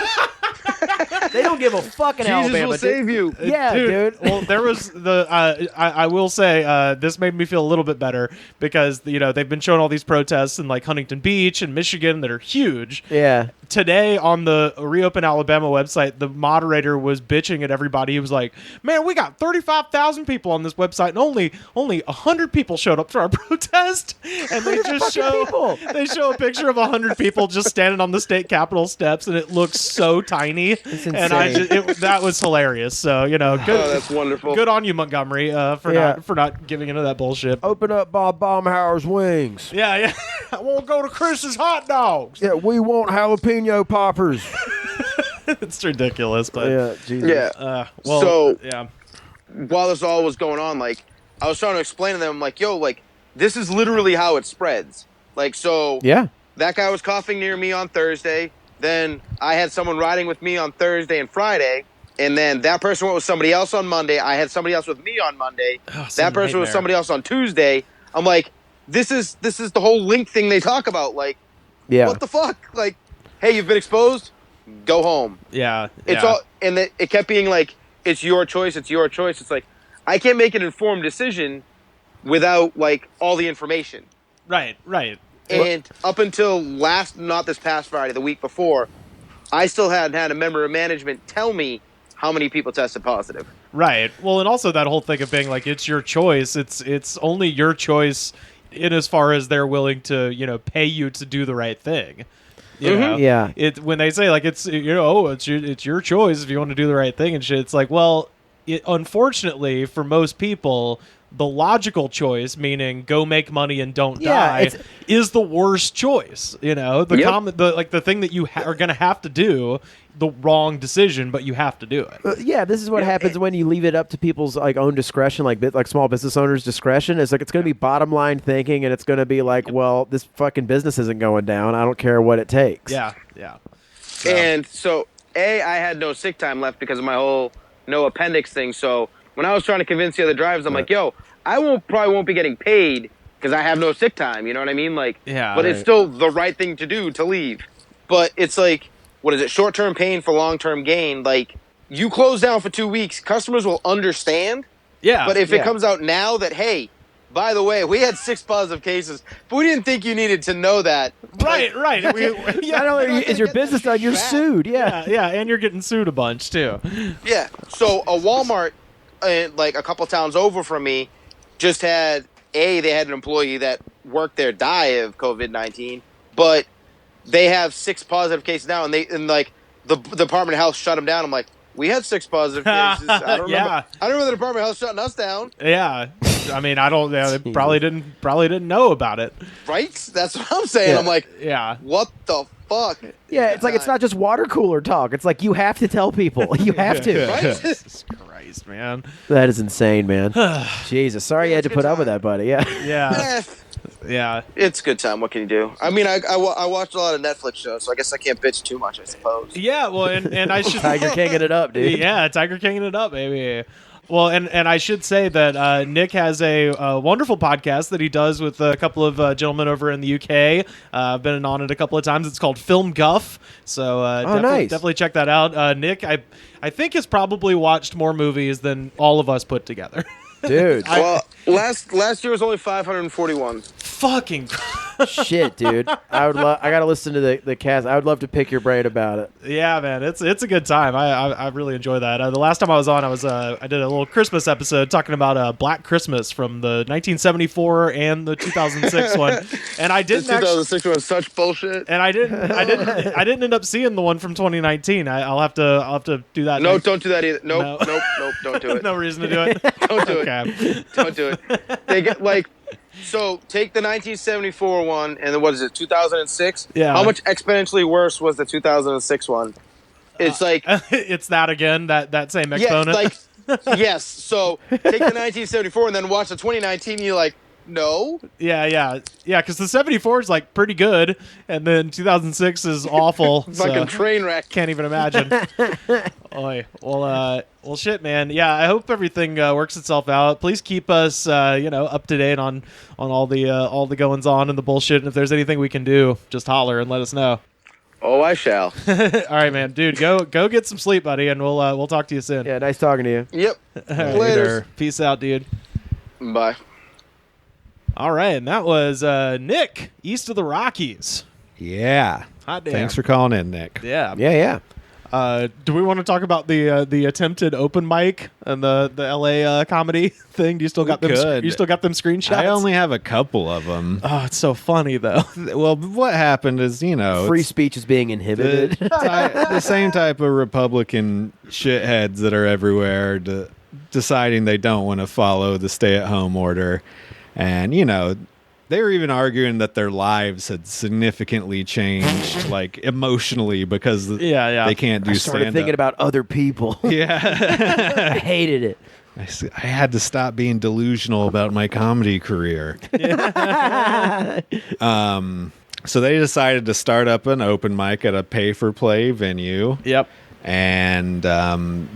They don't give a fuck in Jesus Alabama. will save you. Yeah, dude. Well, there was I will say this made me feel a little bit better because they've been showing all these protests in like Huntington Beach and Michigan that are huge. Yeah. Today on the Reopen Alabama website, the moderator was bitching at everybody. He was like, "Man, we got 35,000 people on this website, and only 100 people showed up to our protest." And they just show a picture of 100 people just standing on the state capitol steps, and it looks so tiny. And that was hilarious. So good. Oh, that's wonderful. Good on you, Montgomery, for not giving into that bullshit. Open up Bob Baumhauer's wings. Yeah. I won't go to Chris's hot dogs. Yeah, we want jalapeno poppers. It's ridiculous, but yeah, Jesus. Yeah. While this all was going on, like, I was trying to explain to them, like, yo, like, this is literally how it spreads. Like, so that guy was coughing near me on Thursday. Then I had someone riding with me on Thursday and Friday. And then that person went with somebody else on Monday. I had somebody else with me on Monday. That person was somebody else on Tuesday. I'm like, this is the whole link thing they talk about. Like, what the fuck? Like, hey, you've been exposed? Go home. Yeah. It's all, and it kept being like, it's your choice. It's your choice. It's like, I can't make an informed decision without like all the information. Right. And up until not this past Friday, the week before, I still hadn't had a member of management tell me how many people tested positive. Right. Well, and also that whole thing of being like, it's your choice. It's only your choice in as far as they're willing to, pay you to do the right thing. You know? Yeah. When they say like it's it's your choice if you want to do the right thing and shit. It's like, well, unfortunately for most people, the logical choice, meaning go make money and don't die, is the worst choice. The thing that you are going to have to do, the wrong decision, but you have to do it. This is what happens when you leave it up to people's like own discretion, like small business owners' discretion. It's like it's going to be bottom line thinking, and it's going to be like, well, this fucking business isn't going down. I don't care what it takes. Yeah. And so, I had no sick time left because of my whole no appendix thing. So when I was trying to convince the other drivers, I'm like, yo, I probably won't be getting paid because I have no sick time. You know what I mean? Like, but it's still the right thing to do to leave. But it's like, what is it? Short-term pain for long-term gain. Like, you close down for 2 weeks, customers will understand. Yeah. But if it comes out now that, hey, by the way, we had 6 positive cases, but we didn't think you needed to know that. Right. Not only is your business done, you're sued. Yeah, and you're getting sued a bunch too. Yeah. So a Walmart, like a couple towns over from me, just had they had an employee that worked there die of COVID-19, but they have 6 positive cases now, and the Department of Health shut them down. I'm like, we had 6 positive cases. I don't remember the Department of Health shutting us down. Yeah. I mean, I don't. They probably didn't know about it. Right? That's what I'm saying. Yeah. I'm like, yeah. What the fuck? Yeah, it's like it's not just water cooler talk. It's like you have to tell people. You have to. Right? Jesus Christ, man. That is insane, man. Jesus, sorry you had to it's a put good up with time. that, buddy. Yeah. Yeah. Eh, Yeah. it's a good time. What can you do? I mean, I watched a lot of Netflix shows, so I guess I can't bitch too much, I suppose. Yeah, well, and I should... Tiger Kinging it up, dude. Yeah, Tiger Kinging it up, baby. Well, and I should say that Nick has a wonderful podcast that he does with a couple of gentlemen over in the UK. I've been on it a couple of times. It's called Film Guff. So nice. definitely check that out. Nick, I think has probably watched more movies than all of us put together. Dude. Well, last year was only 541. Fucking Shit, dude. I gotta listen to the cast. I would love to pick your brain about it. yeah, man, it's a good time. I really enjoy that. The last time I was on, I did a little Christmas episode talking about Black Christmas from the 1974 and the 2006 one, and I The didn't actually. 2006 was such bullshit. And I didn't end up seeing the one from 2019. I'll have to do that. No, next. don't do that either. Nope, No. nope, don't do it. No reason to do it. Don't do it. Okay. Don't do it. They get so take the 1974 one and then what is it, 2006? Yeah. How much exponentially worse was the 2006 one? It's like It's that again. That same yeah, exponent. yes. So take the 1974 and then watch the 2019. You're like, no. yeah. Because the 74 is like pretty good, and then 2006 is awful. Fucking so train wreck. can't even imagine. Oy. Well, shit, man. Yeah, I hope everything works itself out. Please keep us, up to date on all the goings on and the bullshit. And if there's anything we can do, just holler and let us know. Oh, I shall. All right, man, dude, go get some sleep, buddy, and we'll talk to you soon. Yeah, nice talking to you. Yep. Later. Later. Peace out, dude. Bye. All right, and that was Nick, east of the Rockies. Yeah. Hot damn. Thanks for calling in, Nick. Yeah. Yeah. Do we want to talk about the attempted open mic and the LA comedy thing? Do you still got them? could. You still got them screenshots? I only have a couple of them. Oh, it's so funny though. Well, what happened is, Free it's speech is being the, inhibited. the same type of Republican shitheads that are everywhere deciding they don't want to follow the stay-at-home order. And, they were even arguing that their lives had significantly changed, like emotionally, because Yeah. they can't do I started stand-up. thinking about other people. Yeah. I hated it. I had to stop being delusional about my comedy career. So they decided to start up an open mic at a pay-for-play venue. Yep. And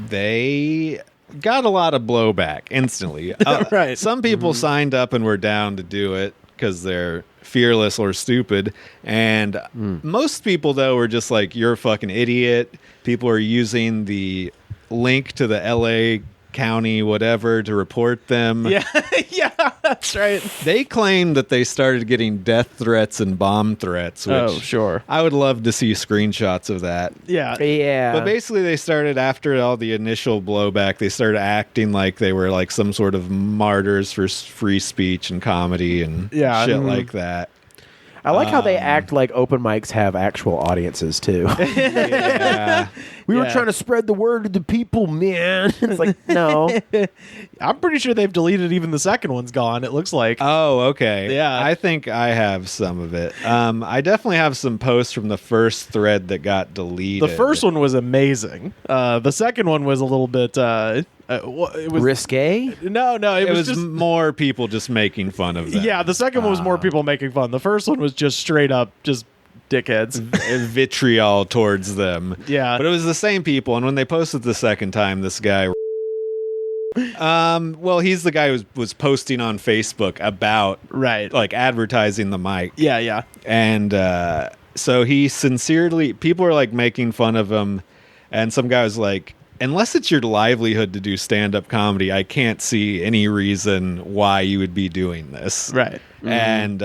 they got a lot of blowback instantly. Right. Some people signed up and were down to do it because they're fearless or stupid. And most people, though, were just like, you're a fucking idiot. People are using the link to the LA County whatever to report them. Yeah. Yeah. That's right. They claimed that they started getting death threats and bomb threats, which Oh, sure. I would love to see screenshots of that. Yeah. Yeah. But basically, they started, after all the initial blowback, they started acting like they were like some sort of martyrs for free speech and comedy and Yeah. shit like that. I like how they act like open mics have actual audiences too. Yeah. We were Yeah. trying to spread the word to the people, man. It's like, no. I'm pretty sure they've deleted even the second one's gone. It looks like. Oh, okay. Yeah. I think I have some of it. I definitely have some posts from the first thread that got deleted. The first one was amazing. The second one was a little bit. It was Risque? no. It was just more people just making fun of them. yeah. The second one was more people making fun. The first one was just straight up just dickheads. Vitriol towards them. Yeah. But it was the same people, and when they posted the second time, this guy well, he's the guy who was posting on Facebook about Right. like advertising the mic. Yeah. And so he sincerely, people are like making fun of him, and some guy was like, unless it's your livelihood to do stand-up comedy, I can't see any reason why you would be doing this. Right. And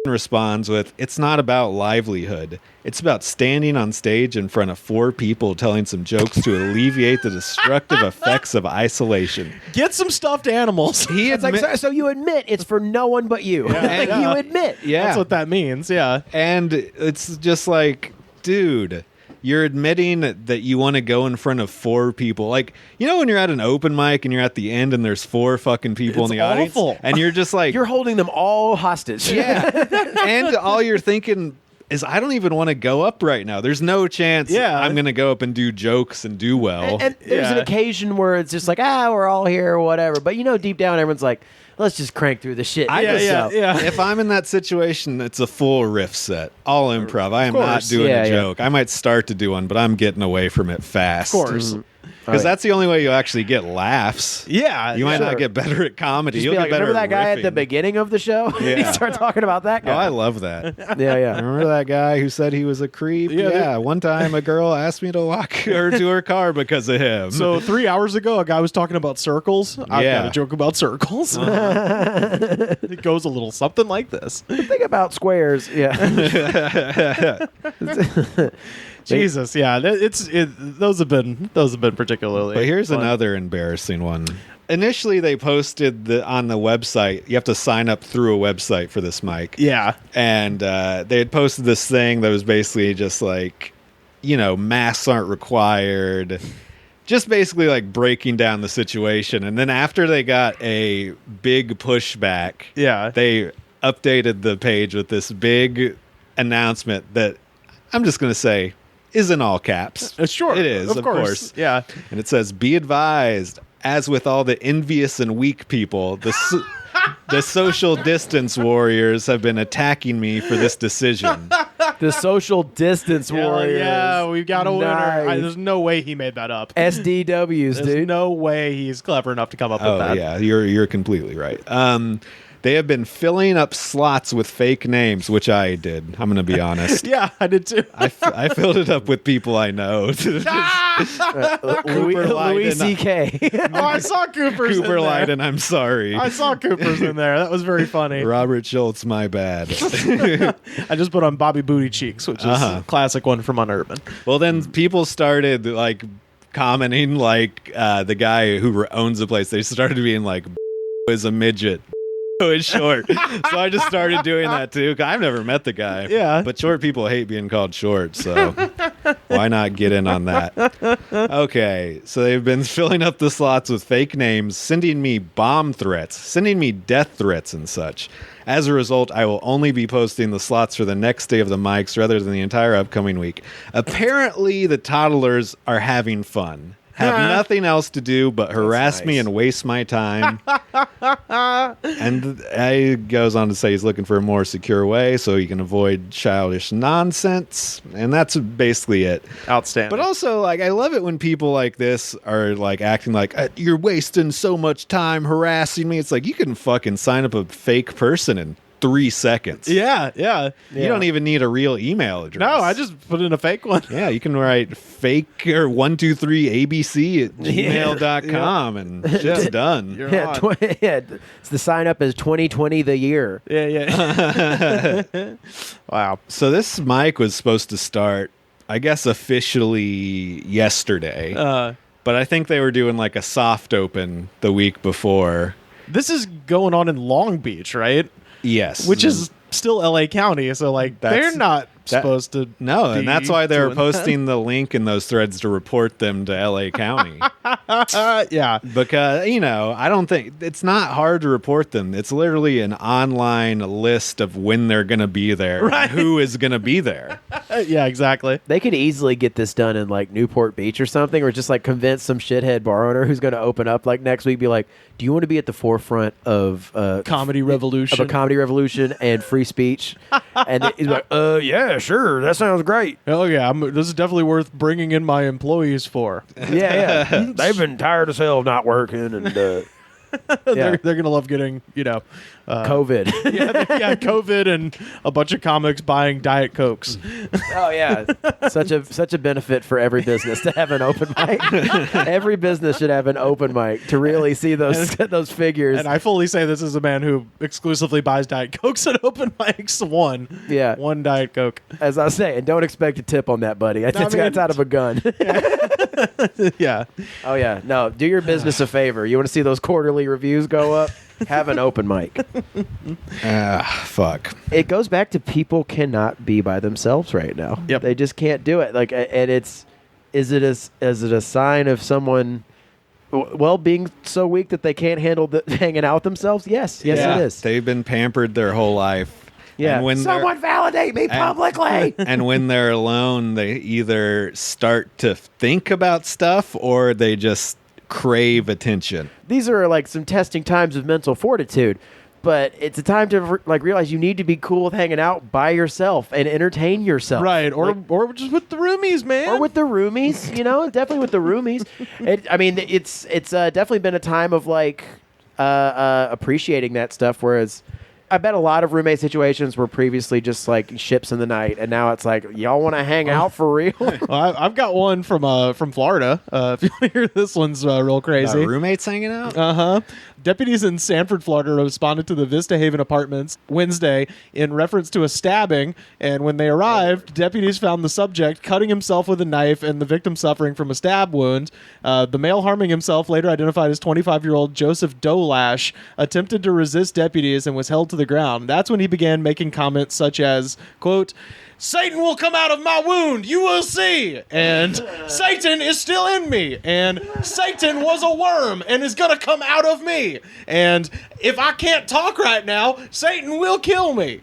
responds with, it's not about livelihood. It's about standing on stage in front of 4 people telling some jokes to alleviate the destructive effects of isolation. Get some stuffed animals. He It's like, so you admit it's for no one but you. Like, Yeah. you admit. yeah. That's what that means. Yeah. And it's just like, dude, you're admitting that you want to go in front of 4 people. Like, when you're at an open mic and you're at the end and there's 4 fucking people It's in the audience, awful. and you're just like, You're holding them all hostage. yeah. And all you're thinking is I don't even want to go up right now. There's no chance I'm going to go up and do jokes and do well. And there's an occasion where it's just like, we're all here or whatever. But deep down, everyone's like, let's just crank through the shit. If I'm in that situation, it's a full riff set, all improv. I am not doing a joke. I might start to do one, but I'm getting away from it fast. Of course. Mm-hmm. Because that's the only way you actually get laughs. Yeah. You might not get better at comedy. You'll get better remember that at guy riffing. at the beginning of the show? Yeah. You start talking about that Oh, guy. I love that. Yeah. Remember that guy who said he was a creep? Yeah. One time a girl asked me to walk her to her car because of him. So 3 hours ago, a guy was talking about circles. I've got a joke about circles. It goes a little something like this. Think about squares. Yeah. Jesus, yeah, those have been particularly. But here's fun. another embarrassing one. Initially, they posted on the website. You have to sign up through a website for this mic. Yeah, and they had posted this thing that was basically just like, masks aren't required. Just basically like breaking down the situation. And then after they got a big pushback, they updated the page with this big announcement that I'm just going to say is in all caps. Sure. It is, of course. Yeah. And it says, be advised, as with all the envious and weak people, the social distance warriors have been attacking me for this decision. The social distance warriors. Yeah, we've got a winner. Nice. There's no way he made that up. SDWs, There's dude. no way he's clever enough to come up with that. Oh, yeah, you're completely right. They have been filling up slots with fake names, which I did. I'm going to be honest. Yeah, I did too. I filled it up with people I know. Louis C.K. Oh, I saw Cooper's Cooper in there. Lyden, I'm sorry. I saw Cooper's in there. That was very funny. Robert Schultz, my bad. I just put on Bobby Booty Cheeks, which is a classic one from Unurban. Well, then people started like commenting like the guy who owns the place. They started being like, is a midget. Is short. So I just started doing that too. I've never met the guy. Yeah. But short people hate being called short, so why not get in on that? Okay, so they've been filling up the slots with fake names, sending me bomb threats, sending me death threats and such. As a result, I will only be posting the slots for the next day of the mics rather than the entire upcoming week. Apparently, the toddlers are having fun. Have nothing else to do but harass me and waste my time. And he goes on to say he's looking for a more secure way so he can avoid childish nonsense. And that's basically it. Outstanding. But also, like, I love it when people like this are like acting like you're wasting so much time harassing me. It's like you can fucking sign up a fake person and 3 seconds. Yeah. You don't even need a real email address. No, I just put in a fake one. Yeah, you can write fake or 123abc@gmail.com and just done. You're on. It's the sign up as 2020 the year. Yeah. Wow. So this mic was supposed to start, I guess, officially yesterday. But I think they were doing like a soft open the week before. This is going on in Long Beach, right? Yes. Which is still LA County, so like they're not supposed to. No, and that's why they're doing posting the link in those threads to report them to LA County. Yeah. Because, I don't think it's not hard to report them. It's literally an online list of when they're going to be there, Right. and who is going to be there. Yeah, exactly. They could easily get this done in like Newport Beach or something, or just like convince some shithead bar owner who's going to open up like next week, be like, "Do you want to be at the forefront of Comedy revolution. of a comedy revolution and free speech?" And he's like, yeah, sure, that sounds great." Hell yeah, this is definitely worth bringing in my employees for. Yeah. They've been tired as hell of not working, and They're gonna love getting COVID. yeah, COVID and a bunch of comics buying Diet Cokes. Oh yeah, such a benefit for every business to have an open mic. Every business should have an open mic to really see those figures. And I fully say this is a man who exclusively buys Diet Cokes at open mics. One Diet Coke. As I was saying, don't expect a tip on that, buddy. It's out of a gun. Yeah. Oh yeah, no. Do your business a favor. You want to see those quarterly reviews go up? Have an open mic. Fuck. It goes back to people cannot be by themselves right now. Yep. They just can't do it. Like, and is it a sign of someone being so weak that they can't handle hanging out with themselves? Yes, Yeah. it is. They've been pampered their whole life. Yeah. And when Someone validate me publicly. and when they're alone, they either start to think about stuff or they just crave attention. These are like some testing times of mental fortitude. But it's a time to like realize you need to be cool with hanging out by yourself and entertain yourself. Right, or just with the roomies, man. Or with the roomies, definitely with the roomies. It's definitely been a time of like appreciating that stuff. Whereas I bet a lot of roommate situations were previously just like ships in the night, and now it's like y'all want to hang out for real. Well, I've got one from Florida. If you want to hear this one's real crazy. Roommates hanging out? Uh-huh. Deputies in Sanford, Florida responded to the Vista Haven apartments Wednesday in reference to a stabbing, and when they arrived, deputies found the subject cutting himself with a knife and the victim suffering from a stab wound. The male harming himself, later identified as 25-year-old Joseph Dolash, attempted to resist deputies and was held to the ground. That's when he began making comments such as, quote, "Satan will come out of my wound, you will see," and "Satan is still in me," and "Satan was a worm and is gonna come out of me," and "if I can't talk right now, Satan will kill me."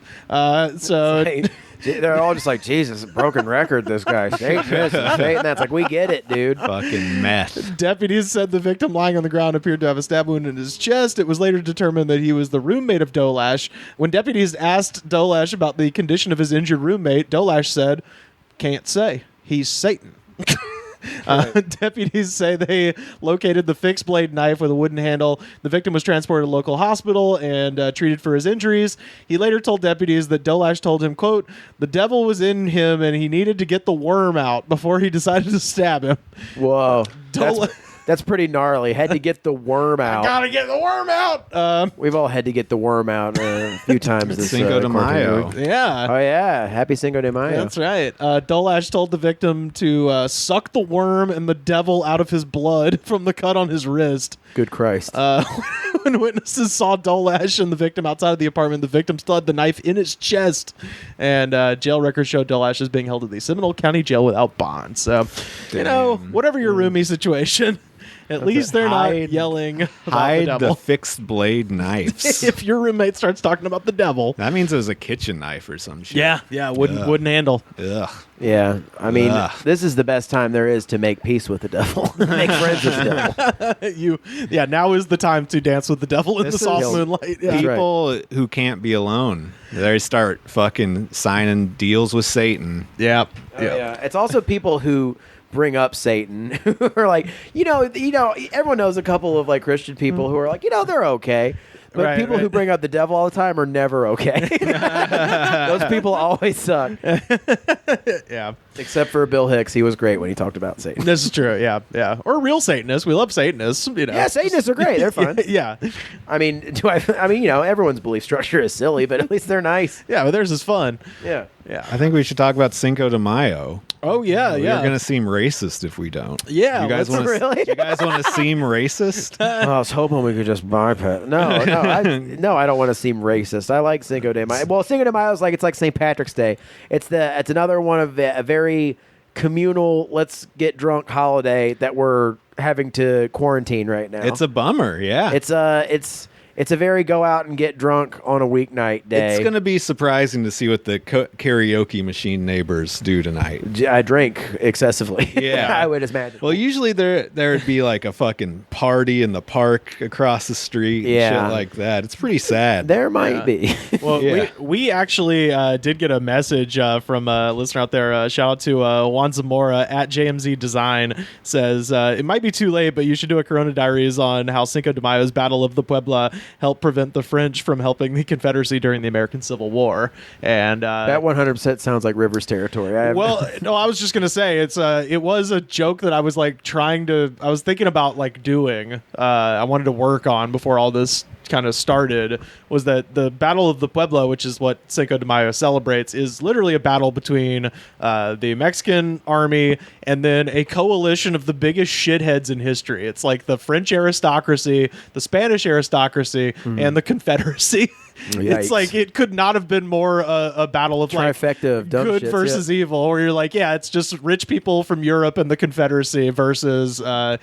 They're all just like, Jesus, broken record, this guy. Satan this and Satan. That's like, we get it, dude. Fucking meth. Deputies said the victim lying on the ground appeared to have a stab wound in his chest. It was later determined that he was the roommate of Dolash. When deputies asked Dolash about the condition of his injured roommate, Dolash said, "Can't say. He's Satan." Deputies say they located the fixed blade knife with a wooden handle. The victim was transported to a local hospital and treated for his injuries. He later told deputies that Dolash told him, quote, "The devil was in him and he needed to get the worm out before he decided to stab him." Whoa. That's pretty gnarly. Had to get the worm out. Gotta get the worm out. We've all had to get the worm out a few times this Cinco de Mayo. Yeah. Oh, yeah. Happy Cinco de Mayo. That's right. Dolash told the victim to suck the worm and the devil out of his blood from the cut on his wrist. Good Christ. When witnesses saw Dolash and the victim outside of the apartment, the victim still had the knife in his chest. And jail records showed Dolash is being held at the Seminole County Jail without bond. So, whatever your roomie situation, at least they're not yelling about Hide the devil. the fixed blade knives. If your roommate starts talking about the devil. That means it was a kitchen knife or some shit. Yeah, wooden handle. Ugh. Yeah. I mean, Ugh. this is the best time there is to make peace with the devil. Make friends with the devil. Now is the time to dance with the devil in This the soft is- moonlight. Yeah. People who can't be alone, they start fucking signing deals with Satan. Yeah. Yeah. It's also people who bring up Satan who are like, everyone knows a couple of like Christian people who are like, they're okay. But Right, people who right. bring up the devil all the time are never okay. Those people always suck. Yeah. Except for Bill Hicks. He was great when he talked about Satan. This is true. Yeah. Or real Satanists. We love Satanists. Yeah, Satanists are great. They're fun. Yeah. I mean, everyone's belief structure is silly, but at least they're nice. Yeah, but theirs is fun. Yeah. Yeah. I think we should talk about Cinco de Mayo. Oh, yeah, We're gonna seem racist if we don't. Yeah, you guys let's- want to? Really? You guys want to seem racist? I was hoping we could just bypass. No, I don't want to seem racist. I like Cinco de Mayo. Well, Cinco de Mayo is like it's like St. Patrick's Day. It's another one of a very communal, let's get drunk holiday that we're having to quarantine right now. It's a bummer. Yeah, It's a very go out and get drunk on a weeknight day. It's going to be surprising to see what the karaoke machine neighbors do tonight. I drink excessively. Yeah. I would imagine. Well, usually there'd be like a fucking party in the park across the street and Yeah. shit like that. It's pretty sad. There might be. Well, Yeah. we actually did get a message from a listener out there. Shout out to Juan Zamora at JMZ Design. Says, it might be too late, but you should do a Corona Diaries on how Cinco de Mayo's Battle of the Puebla helped prevent the French from helping the Confederacy during the American Civil War. And That 100% sounds like Rivers territory. I was just gonna say it was a joke that I was like I was thinking about like doing. I wanted to work on before all this kind of started, was that the Battle of the Puebla, which is what Cinco de Mayo celebrates, is literally a battle between the Mexican army and then a coalition of the biggest shitheads in history. It's like the French aristocracy, the Spanish aristocracy, and the Confederacy. It's Yikes. like it could not have been more a battle of like Trifecta of dumb good shits, versus evil, where you're like, yeah, it's just rich people from Europe and the Confederacy versus the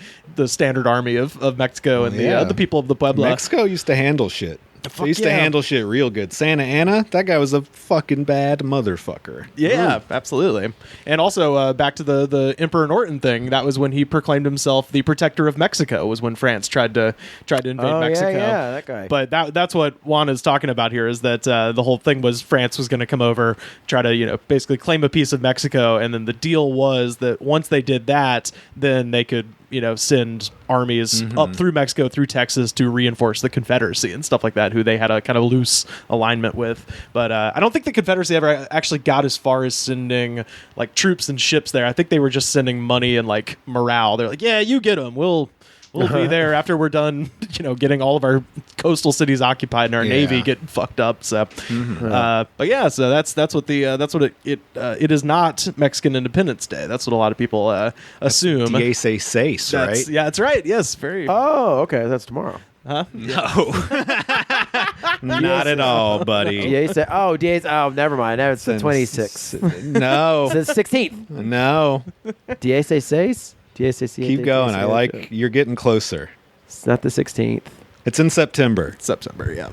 standard army of Mexico and Yeah. the people of the Puebla. Mexico used to handle shit. They used to handle shit real good. Santa Anna, that guy was a fucking bad motherfucker. Yeah, absolutely. And also back to the Emperor Norton thing. That was when he proclaimed himself the protector of Mexico. Was when France tried to invade Mexico. Yeah, that guy. But that's what Juan is talking about here. Is that the whole thing was France was going to come over, try to basically claim a piece of Mexico, and then the deal was that once they did that, then they could send armies up through Mexico, through Texas to reinforce the Confederacy and stuff like that, who they had a kind of loose alignment with. But I don't think the Confederacy ever actually got as far as sending like troops and ships there. I think they were just sending money and like morale. They're like, yeah, you get them. We'll be there after we're done, getting all of our coastal cities occupied and our navy get fucked up. So, but yeah, so that's what it is not Mexican Independence Day. That's what a lot of people assume. Diez right? Yeah, that's right. Yes, very. Oh, okay, that's tomorrow. Huh? No. Not at all, buddy. Never mind. Now it's the 26th. No. It's the 16th. No. Diez. Keep going. You're getting closer. It's not the 16th. It's in September. September, yeah.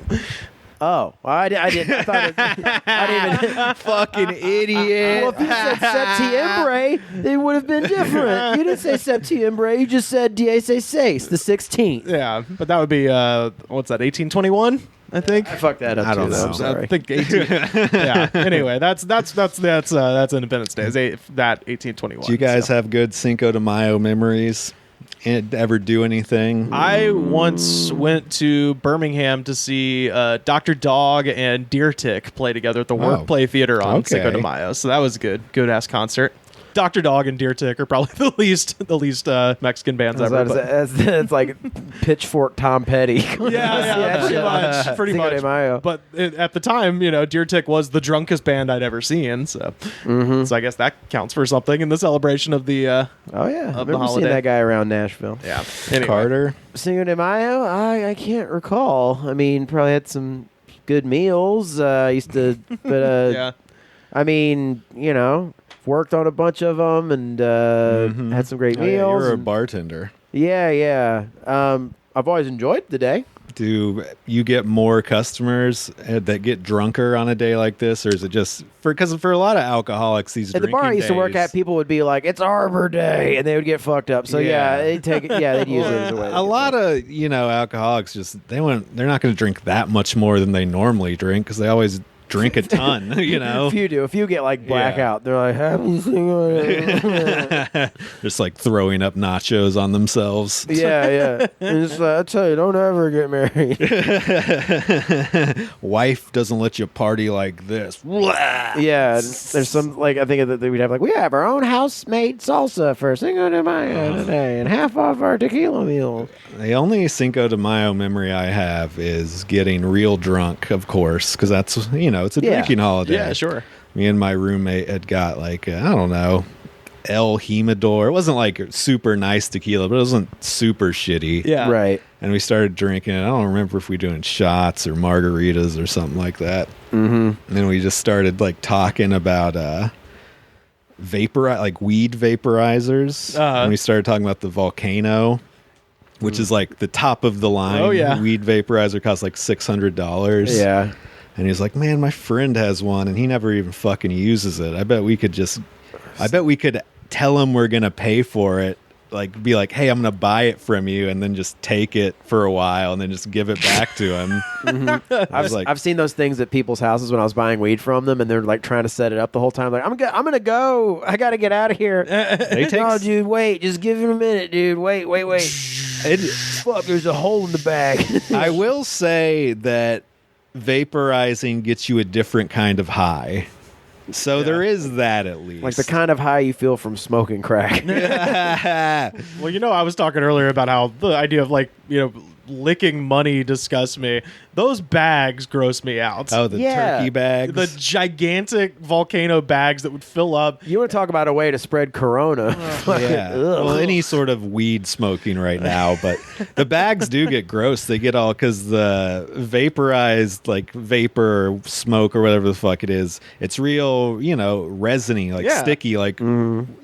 Oh, well, I didn't. I thought I didn't even. Fucking idiot. Well, if you said Septiembre, it would have been different. You didn't say Septiembre. You just said Dieciséis, the 16th. Yeah, but that would be what's that? 1821, I think. I fucked that up. I don't too, know. I'm sorry. I think 18. Yeah. Anyway, that's Independence Day. That 1821. Do you guys have good Cinco de Mayo memories? Ever do anything? I once went to Birmingham to see Dr. Dog and Deer Tick play together at the Workplay Theater on Cinco de Mayo. So that was a good ass concert. Dr. Dog and Deer Tick are probably the least Mexican bands ever. It's like Pitchfork Tom Petty. Yeah, pretty much. But at the time, Deer Tick was the drunkest band I'd ever seen. So, so I guess that counts for something in the celebration of the. Oh yeah, I remember seeing that guy around Nashville. Yeah, anyway. Carter. Cinco de Mayo. I can't recall. I mean, probably had some good meals. Used to, but yeah. I mean, worked on a bunch of them and had some great meals. Yeah, you're a bartender. Yeah. I've always enjoyed the day. Do you get more customers that get drunker on a day like this, or is it just because for a lot of alcoholics, these at the bar I used to work at, people would be like, "It's Arbor Day," and they would get fucked up. So they'd take it. Yeah, they'd use it as a way. A lot of alcoholics they're not going to drink that much more than they normally drink because they always drink a ton, If you get like blackout, they're like, happy single. Just like throwing up nachos on themselves. Yeah. And just I tell you, don't ever get married. Wife doesn't let you party like this. Yeah, there's some I think that we'd have we have our own house-made salsa for Cinco de Mayo today, and half off our tequila meal. The only Cinco de Mayo memory I have is getting real drunk, of course, because that's it's a drinking holiday. Yeah, sure. Me and my roommate had got I don't know, El Jimador. It wasn't super nice tequila, but it wasn't super shitty. Yeah, right. And we started drinking it. I don't remember if we were doing shots or margaritas or something like that. Mm-hmm. And then we just started talking about weed vaporizers. And we started talking about the Volcano, which is the top of the line. Oh yeah, weed vaporizer costs $600. Yeah. And he's like, man, my friend has one, and he never even fucking uses it. I bet we could tell him we're going to pay for it. Be like, hey, I'm going to buy it from you, and then just take it for a while, and then just give it back to him. I've seen those things at people's houses when I was buying weed from them, and they're trying to set it up the whole time. I'm going to go. I got to get out of here. No, dude, wait. Just give it a minute, dude. Wait. Fuck, there's a hole in the bag. I will say that vaporizing gets you a different kind of high. So there is that at least. The kind of high you feel from smoking crack. Well, I was talking earlier about how the idea of licking money disgusts me. Those bags gross me out. Oh, the turkey bags. The gigantic Volcano bags that would fill up. You want to talk about a way to spread Corona. Yeah. Well, any sort of weed smoking right now, but the bags do get gross. They get all because the vaporized vapor smoke or whatever the fuck it is. It's real, resiny, sticky,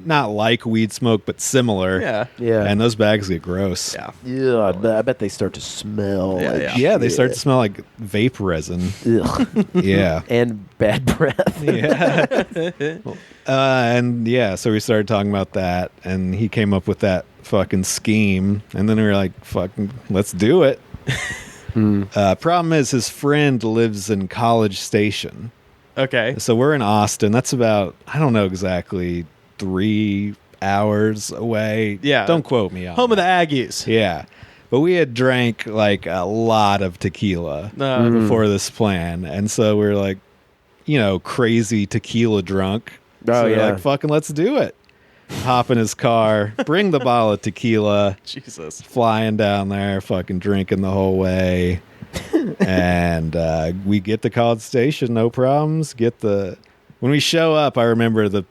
not like weed smoke, but similar. Yeah. And those bags get gross. Yeah. Yeah, I bet they start to smell. Yeah, they start to smell like vape resin. Ugh. Yeah. And bad breath. Yeah. And yeah, so we started talking about that, and he came up with that fucking scheme, and then we were like, fucking, let's do it. Problem is, his friend lives in College Station. Okay. So we're in Austin. That's about, I don't know exactly, 3 hours away. Yeah. Don't quote me on Home of the that. Aggies. Yeah. But we had drank like a lot of tequila before this plan. And so we're like, crazy tequila drunk. Oh, So we're yeah. like, fucking let's do it. Hop in his car, bring the bottle of tequila, Jesus. flying down there, fucking drinking the whole way. And we get to College Station, no problems. When we show up, I remember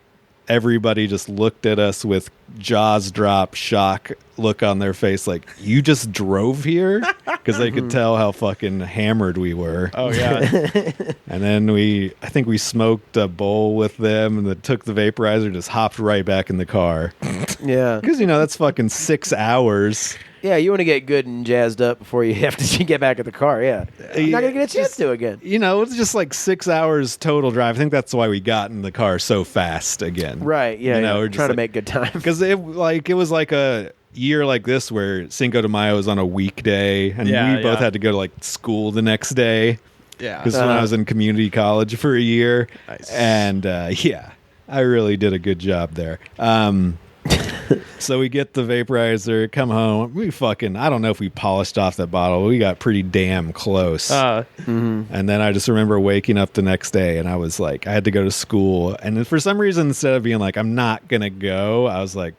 everybody just looked at us with jaws drop, shock look on their face, like, you just drove here? Because they could tell how fucking hammered we were. Oh, yeah. And then I think we smoked a bowl with them, and then took the vaporizer, just hopped right back in the car. Yeah. Because, that's fucking 6 hours. Yeah, you want to get good and jazzed up before you have to get back in the car. Yeah. You're not going to get a chance to again. It's just like 6 hours total drive. I think that's why we got in the car so fast again. Right, yeah. we're We're just trying to like- make good time. Because it was like a year like this where Cinco de Mayo was on a weekday, and Yeah, we both yeah. had to go to like school the next day. Yeah. Because when I was in community college for a year. Nice. And yeah, I really did a good job there. So we get the vaporizer, come home. I don't know if we polished off that bottle. We got pretty damn close. And then I just remember waking up the next day, and I was like, I had to go to school. And then for some reason, instead of being like, I'm not going to go, I was like,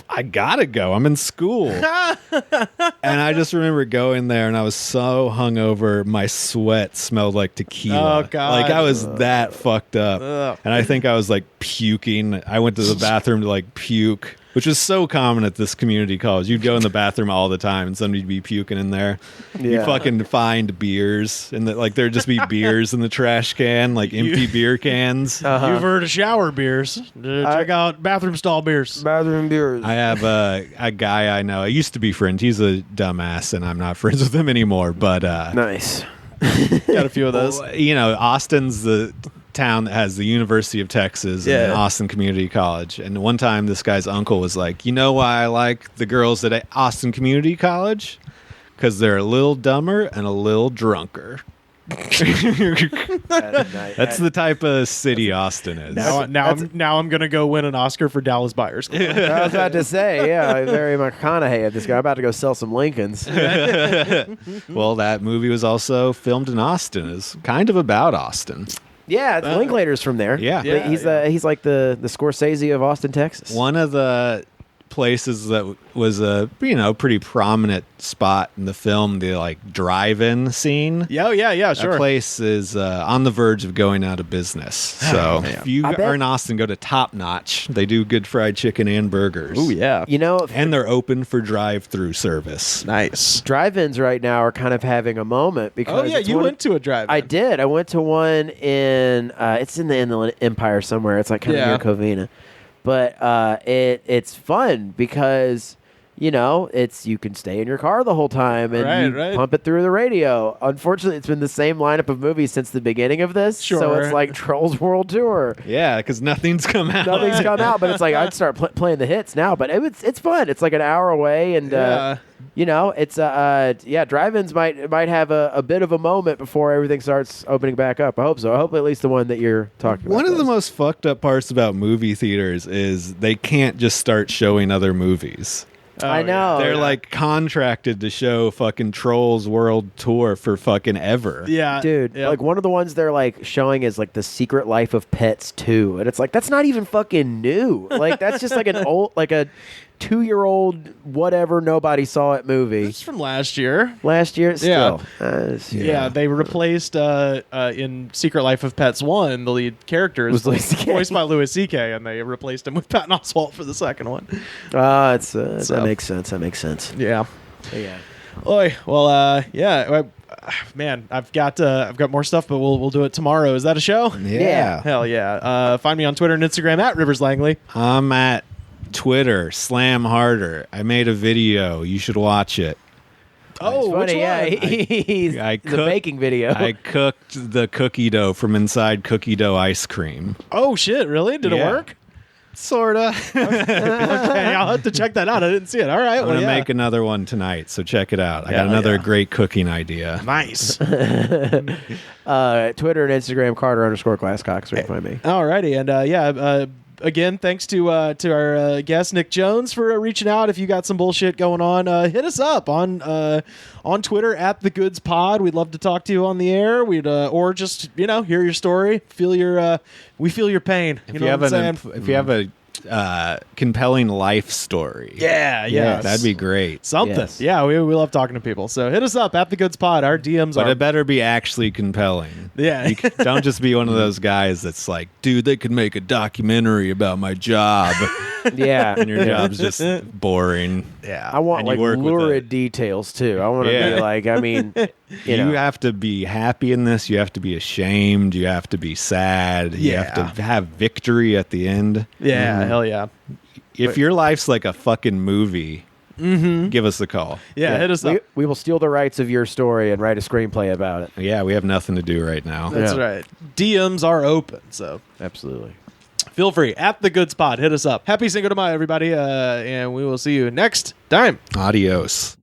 I got to go. I'm in school. And I just remember going there, and I was so hungover, my sweat smelled like tequila. Oh, God. Like I was that fucked up. Ugh. And I think I was like puking. I went to the bathroom to like puke, which is so common at this community college. You'd go in the bathroom all the time, and somebody'd be puking in there. Yeah. You'd fucking find beers, and there'd just be beers in the trash can, like empty beer cans. You've heard of shower beers. Check out bathroom stall beers. Bathroom beers. I have a guy I know. I used to be friends. He's a dumbass, and I'm not friends with him anymore. But Nice. Got a few of those. Austin's the town that has the University of Texas and Austin Community College. And one time this guy's uncle was like, you know why I like the girls at Austin Community College? Because they're a little dumber and a little drunker. That's the type of city Austin is. Now I'm gonna go win an Oscar for Dallas Buyers Club. I was about to say, yeah, very McConaughey at this guy. I'm about to go sell some Lincolns. Well, that movie was also filmed in Austin. It's kind of about Austin. Yeah, Linklater's from there. Yeah. But he's like the Scorsese of Austin, Texas. One of the places that was a pretty prominent spot in the film, the like drive-in scene. Yeah, sure. That place is on the verge of going out of business. So if you I bet- are in Austin, go to Top Notch. They do good fried chicken and burgers. Ooh, yeah. And they're open for drive-through service. Nice. Drive-ins right now are kind of having a moment because Oh yeah, it's you one- went to a drive. I did. I went to one in it's in the Inland Empire somewhere. It's like kind of Yeah. near Covina, but it's fun because it's you can stay in your car the whole time and Right. pump it through the radio. Unfortunately, it's been the same lineup of movies since the beginning of this, so Sure. it's like Trolls World Tour. Yeah, because nothing's come out. Nothing's come out, but it's like I'd start playing the hits now. But it's fun. It's like an hour away, and it's drive-ins might have a bit of a moment before everything starts opening back up. I hope so. I hope at least the one that you're talking about. One of the does. most fucked up parts about movie theaters is they can't just start showing other movies. I know. They're like contracted to show fucking Trolls World Tour for fucking ever. Yeah, Dude, yeah. like one of the ones they're like showing is like The Secret Life of Pets 2. And it's like, that's not even fucking new. Like, that's just like an old, like a 2-year-old, whatever, nobody saw it movie. It's from last year. Last year, Yeah. still. Yeah, they replaced in Secret Life of Pets 1, the lead character is Was Louis C.K. voiced by Louis C.K., and they replaced him with Patton Oswalt for the second one. That makes sense. That makes sense. Yeah. Yeah. Oi. Well, man, I've got more stuff, but we'll do it tomorrow. Is that a show? Yeah. Hell yeah. Find me on Twitter and Instagram at Rivers Langley. I'm at Twitter, Slam Harder. I made a video. You should watch it. Oh, Funny, which yeah. one? He's I the cook- baking video. I cooked the cookie dough from inside cookie dough ice cream. Oh shit! Really? Did it Yeah. work? Sorta. Okay, I'll have to check that out. I didn't see it. All right. I'm well, gonna yeah. make another one tonight, so check it out. I got Hell another yeah. great cooking idea. Nice. Twitter and Instagram, Carter_Glasscock. Right, find me. Alrighty, and again, thanks to our guest Nick Jones for reaching out. If you got some bullshit going on, hit us up on Twitter at The Goods Pod. We'd love to talk to you on the air. We'd or just hear your story, feel your we feel your pain. If know you what I'm have saying? if you have a compelling life story, yeah, that'd be great. something. Yes. Yeah, we love talking to people. So hit us up at The Goods Pod. Our DMs But are it better be actually compelling. yeah. Don't just be one of those guys that's like, dude, they could make a documentary about my job, Yeah. and your job's just boring. Yeah. I want And you like work with lurid it. details too. I want to Yeah. be like, I mean, you know. have to be happy in this. You have to be ashamed. You have to be sad. You have Yeah. to have victory at the end. Yeah, hell yeah. If your life's like a fucking movie, give us a call. Yeah, hit us up. we will steal the rights of your story and write a screenplay about it. Yeah, we have nothing to do right now. That's Yeah. right. DMs are open, so Absolutely. feel free at The Goods Pod. Hit us up. Happy Cinco de Mayo, everybody, and we will see you next time. Adios.